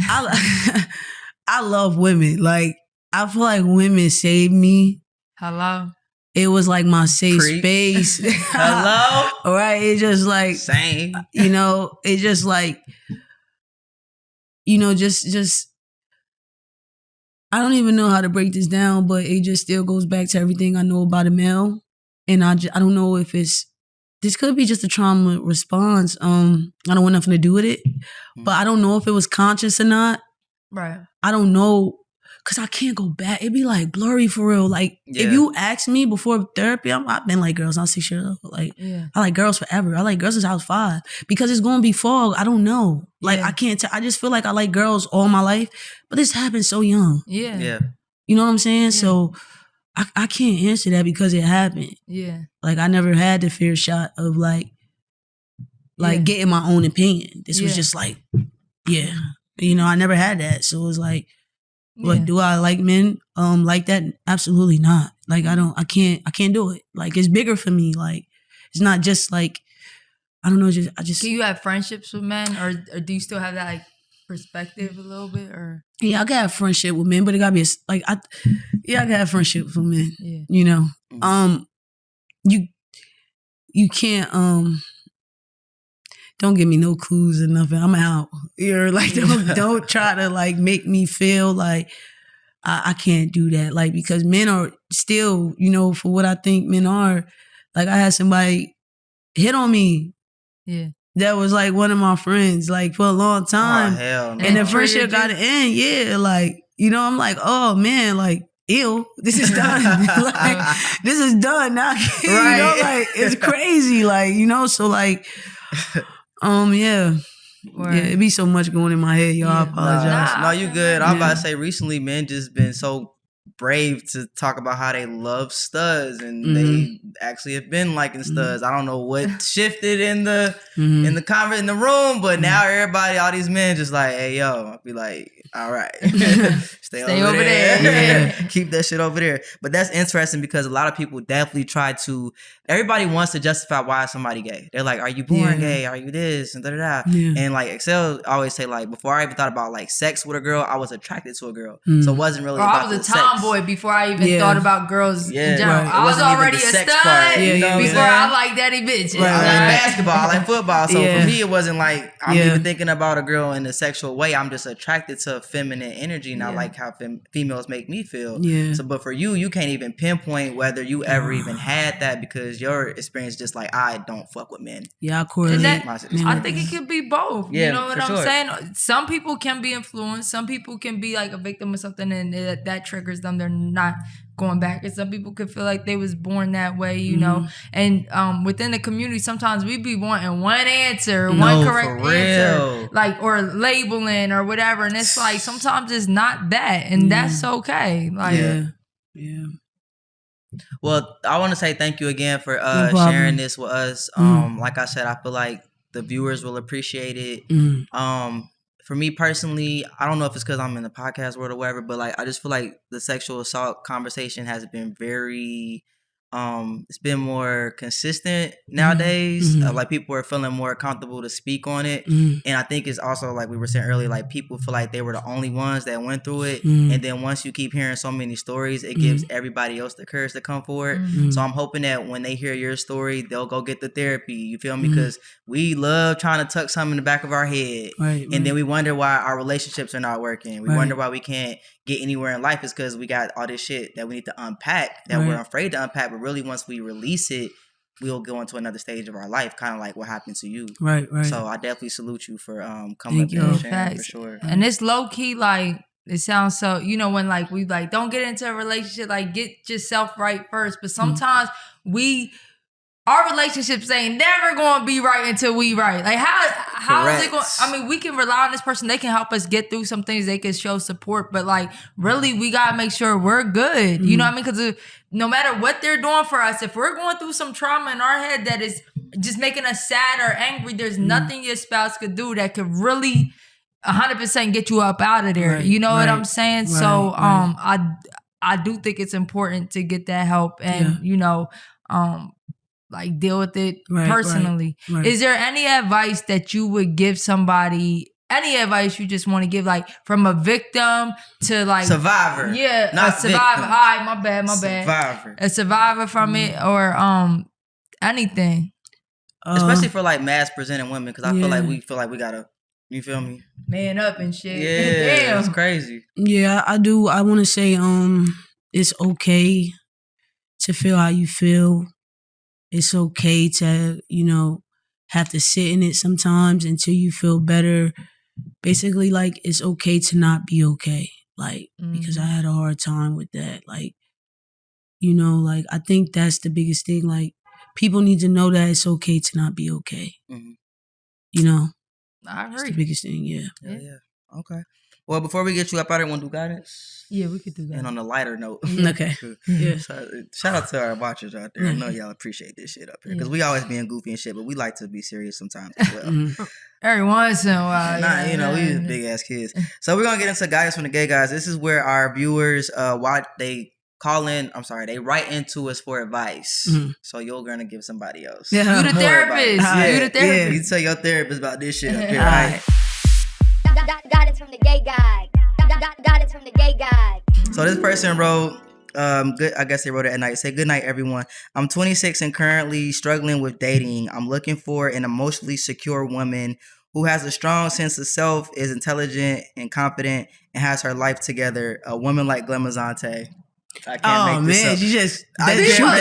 I love women. Like, I feel like women saved me. Hello? It was like my safe space. Hello? All right. It's just like, same. You know, it's just like, you know, just, I don't even know how to break this down, but it just still goes back to everything I know about a male. And I don't know if this could be just a trauma response. I don't want nothing to do with it, but I don't know if it was conscious or not. Right. I don't know, because I can't go back. It'd be like blurry for real. Like, if you ask me before therapy, I've been like girls. I'm 6 years old. Like, I like girls forever. I like girls since I was 5. Because it's going to be fog. I don't know. Like, I can't I just feel like I like girls all my life. But this happened so young. Yeah. You know what I'm saying? So I can't answer that because it happened. Yeah. Like, I never had the fear shot of like getting my own opinion. This was just like, you know, I never had that. So it was like, what, do I like men like that? Absolutely not. Like, I can't do it. Like, it's bigger for me. Like, it's not just like, I don't know, Do you have friendships with men, or do you still have that, like, perspective a little bit, or? Yeah, I can have friendship with men, but it gotta be I can have friendship with men. Yeah. You know, you can't don't give me no clues or nothing. I'm out. You're like, don't try to like make me feel like I can't do that. Like, because men are still, you know, for what I think men are. Like, I had somebody hit on me. Yeah. That was like one of my friends, like, for a long time. Oh, hell no. And the friendship got to end. Yeah. Like, you know, I'm like, oh man, like, ew, this is done. Like, this is done now. You know, like, it's crazy. Like, you know, so like, yeah. Word. Yeah, it be so much going in my head, y'all. I apologize. No, you good. I'm about to say, recently, men just been so brave to talk about how they love studs, and they actually have been liking studs. I don't know what shifted in the in the room, but now everybody, all these men, just like, hey, yo, I'll be like, all right, stay over there. Yeah. Keep that shit over there. But that's interesting because a lot of people definitely try to. Everybody wants to justify why somebody gay. They're like, are you born gay? Are you this? And da-da-da. And like eXeL always say, like, before I even thought about like sex with a girl, I was attracted to a girl. So it wasn't really about the sex. I was a tomboy before I even thought about girls in general. Right. I was already a stud before I liked daddy bitches. I like basketball, I like football. So for me, it wasn't like I'm even thinking about a girl in a sexual way. I'm just attracted to feminine energy, and I like how females make me feel. So, but for you, you can't even pinpoint whether you ever even had that, because your experience just like, I don't fuck with men. Yeah, I correlate. I think it could be both. Yeah, you know what I'm sure. saying? Some people can be influenced. Some people can be like a victim of something, and that triggers them. They're not going back. And some people could feel like they was born that way, you know. And within the community, sometimes we be wanting one answer, one correct answer, like, or labeling or whatever. And it's like, sometimes it's not that, and that's okay. Like, Well, I want to say thank you again for sharing this with us. Like I said, I feel like the viewers will appreciate it. For me personally, I don't know if it's because I'm in the podcast world or whatever, but like, I just feel like the sexual assault conversation has been very it's been more consistent nowadays. Like, people are feeling more comfortable to speak on it. And I think it's also, like we were saying earlier, like, people feel like they were the only ones that went through it. And then once you keep hearing so many stories, it gives everybody else the courage to come forward. So I'm hoping that when they hear your story, they'll go get the therapy. You feel me? Because we love trying to tuck something in the back of our head. And then we wonder why our relationships are not working. We wonder why we can't get anywhere in life. Is because we got all this shit that we need to unpack, that we're afraid to unpack. But really, once we release it, we'll go into another stage of our life, kind of like what happened to you. Right. So I definitely salute you for coming up here and sharing, for sure. And it's low key, like, It sounds so, when like we like don't get into a relationship, like get yourself right first. But sometimes our relationships ain't never gonna be right until we right. Like how is it going? I mean, we can rely on this person. They can help us get through some things. They can show support, but like really, we gotta make sure we're good. You know what I mean? Because no matter what they're doing for us, if we're going through some trauma in our head that is just making us sad or angry, there's nothing your spouse could do that could really 100% get you up out of there. Right, You know what right, I'm saying? right, So right. I do think it's important to get that help and like deal with it personally. Right. Is there any advice that you would give somebody? Any advice you just want to give, like from a victim to like survivor? Yeah, not a survivor. victim. All right, my bad. Survivor. A survivor from it or anything. Especially for like mass presenting women, because I feel like we gotta. You feel me? Man up and shit. Yeah, Damn. it's crazy. Yeah, I do. I want to say, it's okay to feel how you feel. It's okay to, have to sit in it sometimes until you feel better. Basically, like, it's okay to not be okay. Like, because I had a hard time with that. Like, like, I think that's the biggest thing. Like, people need to know that it's okay to not be okay. I agree. That's the biggest thing, yeah. Okay. Well, before we get you up out there, want to do guidance? Yeah, we could do that. And on a lighter note. Okay. Yeah. So, shout out to our watchers out there. I know y'all appreciate this shit up here. Because we always being goofy and shit, but we like to be serious sometimes as well. Every once in a while. We just big ass kids. So we're going to get into guidance from the gay guys. This is where our viewers, they they write into us for advice. So you're going to give somebody else. Yeah. You the therapist. You the therapist. You tell your therapist about this shit up here, All right? Guidance from the gay guy. Guidance from the gay guy. So this person wrote, good. I guess they wrote it at night. Say, good night, everyone. I'm 26 and currently struggling with dating. I'm looking for an emotionally secure woman who has a strong sense of self, is intelligent and confident, and has her life together. A woman like Glamazante. I can't make this up. You just I that didn't shoot I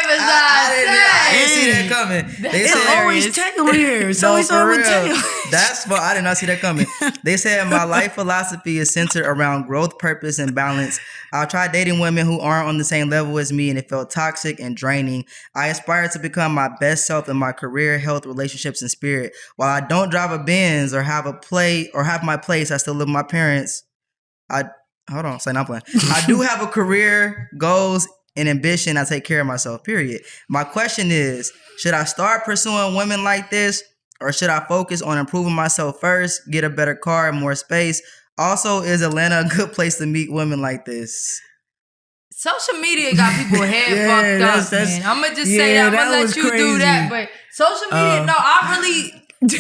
that didn't see that coming. They It's said, always Taylor here. So no, it's for always real. Taylor. That's what I did not see that coming. They said my life philosophy is centered around growth, purpose, and balance. I've tried dating women who aren't on the same level as me, and it felt toxic and draining. I aspire to become my best self in my career, health, relationships, and spirit. While I don't drive a Benz or have my place, I still live with my parents. Hold on, say not playing. I do have a career, goals, and ambition. I take care of myself, period. My question is, should I start pursuing women like this, or should I focus on improving myself first, get a better car and more space? Also, is Atlanta a good place to meet women like this? Social media got people head fucked up, man. I'm going to just say that. I'm going to let you do that. But social media,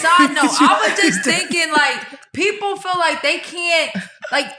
side note, I was just thinking, like, people feel like they can't, like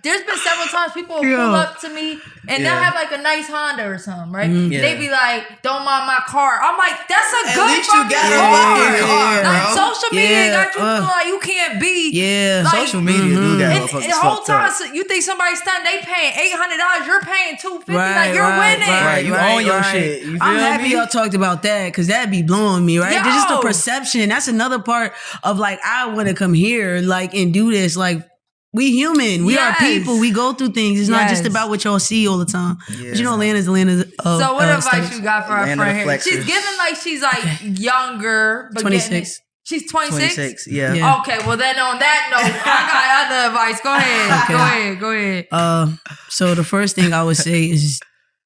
there's been several times people will pull up to me and they'll have like a nice Honda or something, right? They be like, don't mind my car. I'm like, that's a good fucking car. Like, social media got you feeling like you can't be. Yeah. Like, Social media do got and motherfuckers the whole fucked time, up. so you think somebody's stunned, they paying $800, you're paying $250, like you're winning. Right, you own your shit. You feel I'm happy me? y'all talked about that because that'd be blowing me, right? Yo. This is the perception. That's another part of like, I want to come here like and do this. Like, we human. We are people. We go through things. It's not just about what y'all see all the time. Yeah. But you know, Atlanta's. So what advice you got for our Atlanta friend here? flexers. She's giving like she's like younger, but 26. She's 26? 26, yeah. Okay, well then on that note, I got other advice. Go ahead. Go ahead. So the first thing I would say is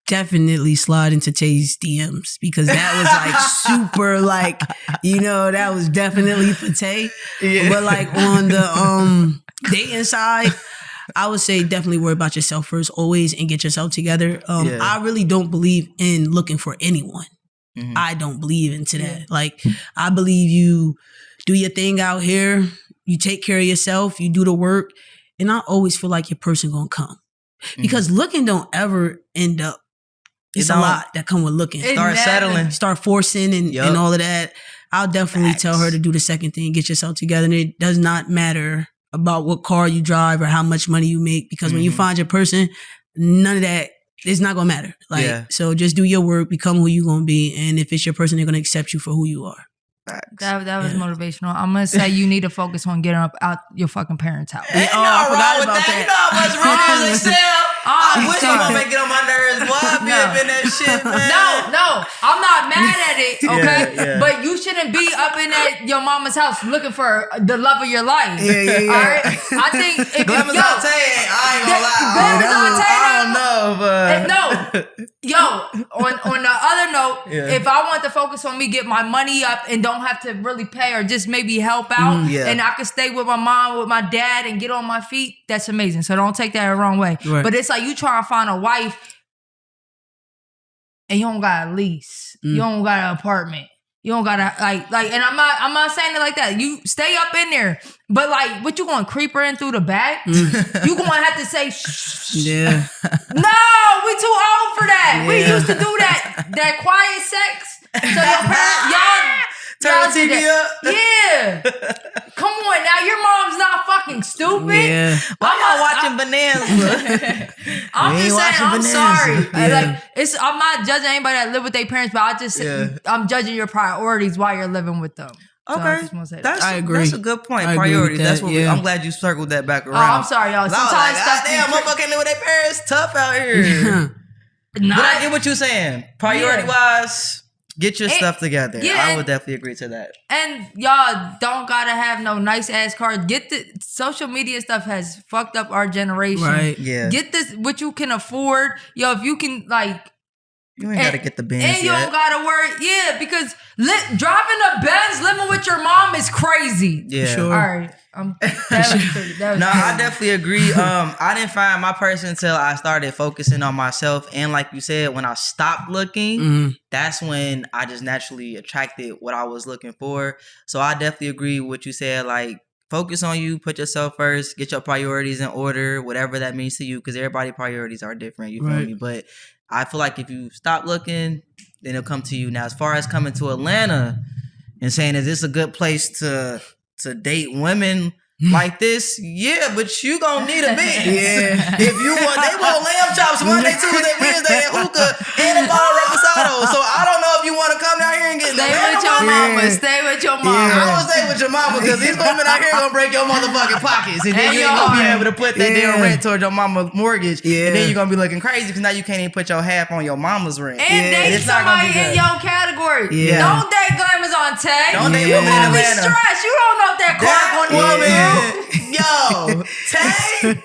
definitely slide into Tay's DMs because that was like super like, that was definitely for Tay. Yeah. But like on the dating side, I would say definitely worry about yourself first always and get yourself together. I really don't believe in looking for anyone. Mm-hmm. I don't believe into that. Like, I believe you do your thing out here, you take care of yourself, you do the work, and I always feel like your person gonna come. Because looking don't ever end up. It's a lot that come with looking. Start settling. Start forcing and all of that. I'll definitely tell her to do the second thing, get yourself together. And it does not matter about what car you drive or how much money you make. Because when you find your person, none of that, it's not going to matter. So just do your work, become who you're going to be. And if it's your person, they're going to accept you for who you are. That was motivational. I'm gonna say you need to focus on getting up out your fucking parents' house. Ain't no wrong with that. You know how much rent is eXeL. I wish my mom make it on my nerves. Boy, I be up in that shit, man. No, I'm not mad at it, okay? Yeah. But you shouldn't be up in that your mama's house looking for the love of your life. Yeah. All right? I think if Glamazante, I ain't gonna lie. I don't know, but on the other note, if I want to focus on me get my money up and don't have to really pay or just maybe help out, and I can stay with my mom, with my dad, and get on my feet, that's amazing. So don't take that the wrong way. Right. But it's like you trying to find a wife and you don't got a lease, you don't got an apartment. You don't gotta like, and I'm not saying it like that. You stay up in there, but like, what you gonna creep her in through the back? You gonna have to say, shh. Yeah. No, we too old for that. We used to do that quiet sex. So your parents, turn the TV up. Yeah. Come on now, your mom's not fucking stupid. Yeah. Why y'all watching Bonanza? I'm just saying, I'm sorry. Yeah. I'm not judging anybody that live with their parents, but I'm judging your priorities while you're living with them. So I just want to say that. I agree. That's a good point. I agree Priorities. with that, That's what I'm glad you circled that back around. Oh, I'm sorry, y'all. I was like, Sometimes stuff. damn, motherfucker live with their parents. Tough out here. But I get what you're saying. Priority wise, get your stuff together. I would definitely agree to that. And y'all don't gotta have no nice ass cars. Get the social media stuff has fucked up our generation. Right. Yeah. Get this what you can afford. Yo, if you can you ain't gotta get the Benz and you yet. don't gotta worry. Yeah, because driving a Benz, living with your mom is crazy. Yeah. Sure. All right. That was No, I definitely agree. I didn't find my person until I started focusing on myself. And like you said, when I stopped looking, that's when I just naturally attracted what I was looking for. So I definitely agree with what you said. Like, focus on you, put yourself first, get your priorities in order, whatever that means to you, because everybody's priorities are different. You feel me? But I feel like if you stop looking, then it'll come to you. Now, as far as coming to Atlanta and saying, is this a good place to date women like this? Yeah, but you gonna need a man. Yeah. If you want, they want lamb chops Monday, Tuesday, Wednesday, and hookah, and a bottle of reposado. So I don't know if you want to come down here and get Stay with your mama. Stay with your mama. I don't stay with your mama because these women out here gonna break your motherfucking pockets, and then you ain't gonna be able to put that damn rent towards your mama's mortgage, and then you're gonna be looking crazy because now you can't even put your half on your mama's rent. And date somebody in your category. Yeah. Don't date Glamazante. Don't date You women in gonna be Atlanta. stressed. You don't know if that car gonna Yo, Tay.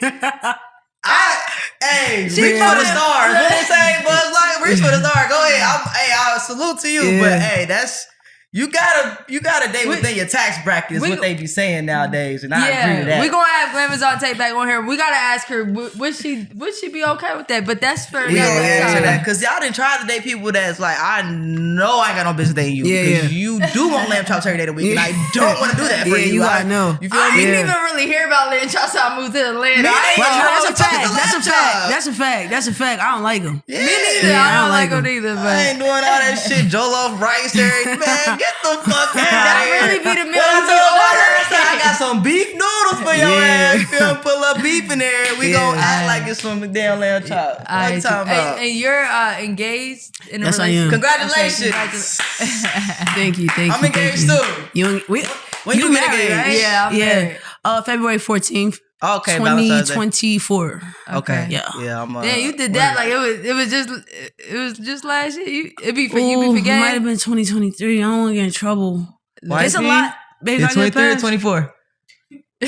Hey, reach for the stars. What they say, Buzz Light? Reach for the stars. Go ahead. I salute to you, but hey, that's you gotta date within your tax bracket is what they be saying nowadays, and I agree with that. We're gonna have Glamazante back on here. We gotta ask her, would she be okay with that? But that's for We gonna answer that because y'all didn't try to date people that's like, I know I ain't got no business dating you because you do want lamb chops every day of the week, and I don't want to do that for you. I know. You feel I me? didn't even really hear about lamb chops until I moved to Atlanta. That's a fact. I don't like them. Yeah. Me neither. I don't like them either. But I ain't doing all that shit. Jollof rice, man. Get the fuck out of that here. really be the meal Well, I you told my order. girl, I said, I got some beef noodles for your ass. If you don't put a little beef in there, we gonna act like it's from the damn lamb chop. What you talking about? And you're engaged in a Yes, I relationship. am. Congratulations. Thank you. I'm engaged too. When you get married, engaged? right? Yeah, I'm married. February 14th, Okay, Valentine's Day. 2024. Okay. Yeah. I'm. Damn, you did that like it was just last year. You be It might forgetting. have been 2023. I don't want to get in trouble. Why It's a is he? lot. Baby, It's I get 23 or passed. 24? 24.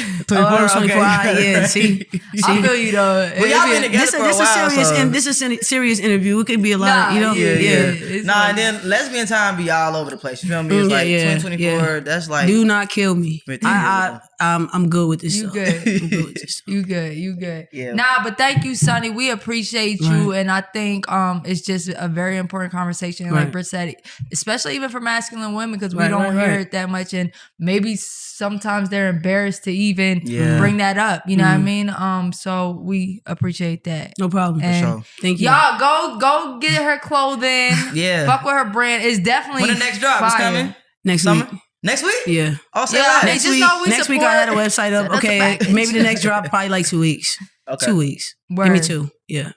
Yeah, see. I feel you though. Well, y'all been together for a while, so. This is a serious interview. It could be a lot, Nah, Yeah. It's Nah, like- and then lesbian time be all over the place. You feel me? It's like 2024. That's like. Do not kill me. 15 years ago. I'm good with this You stuff. good. I'm good with this stuff. You good. Yeah. Nah, but thank you, Sunny. We appreciate you, and I think it's just a very important conversation. And like Right. Britt said, especially even for masculine women, because we Right, don't right, hear right. it that much, and maybe sometimes they're embarrassed to even Yeah. bring that up. You know what I mean? So we appreciate that. No problem. And sure. Thank you. y'all go get her clothing. Yeah. Fuck with her brand. It's definitely When the next drop is fire. coming? Next Summer? week. Next week? Yeah. Oh, say Yeah, less. next week- know we next week I had a support- website up. That's a Okay, package. maybe the next drop probably like 2 weeks. Okay. 2 weeks. Word. Give me 2. Yeah.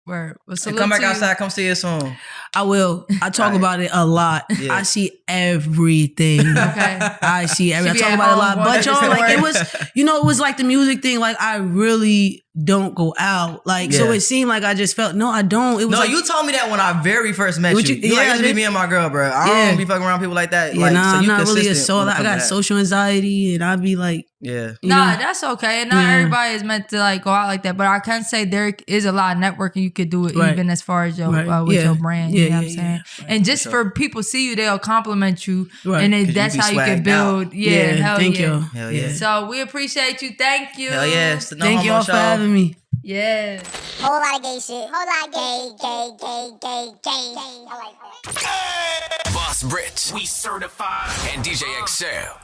Word. Well, And salute come back to you. outside. Come see us soon. I will. I talk about it a lot. Yeah. I see everything. Okay. I see everything. I She talk be about it a at lot. home But going y'all, to like, it work. was, it was like the music thing. Like, I really don't go out. Like, so Yeah. it seemed like I just felt, no, I don't. It was No, like, you told me that when I very first met What you. you- You like, yeah, it should be I me and my girl, bro. I Yeah. don't be fucking around people like that. yeah, Like, nah, so I'm you not really a consistent soul. when it I comes to got that. social anxiety, and I'd be like, Yeah. you Nah, know, that's okay. Not Yeah. everybody is meant to like go out like that. But I can say there is a lot of networking you could do it Right. even as far as your Right. with Yeah. your brand. Yeah, You know what I'm yeah, saying? yeah. Right. And just for people see you, they'll compliment you. Right. And then 'Cause you that's be how you can swagged out. build. Yeah, hell thank yeah. y'all. Hell yeah. So we appreciate you. Thank you. Hell yeah. It's the No Thank Homo y'all Show. for having me. Yeah. Whole lot of gay shit. Whole lot of gay. I like that. Boss Britt, we certified, and DJ eXeL.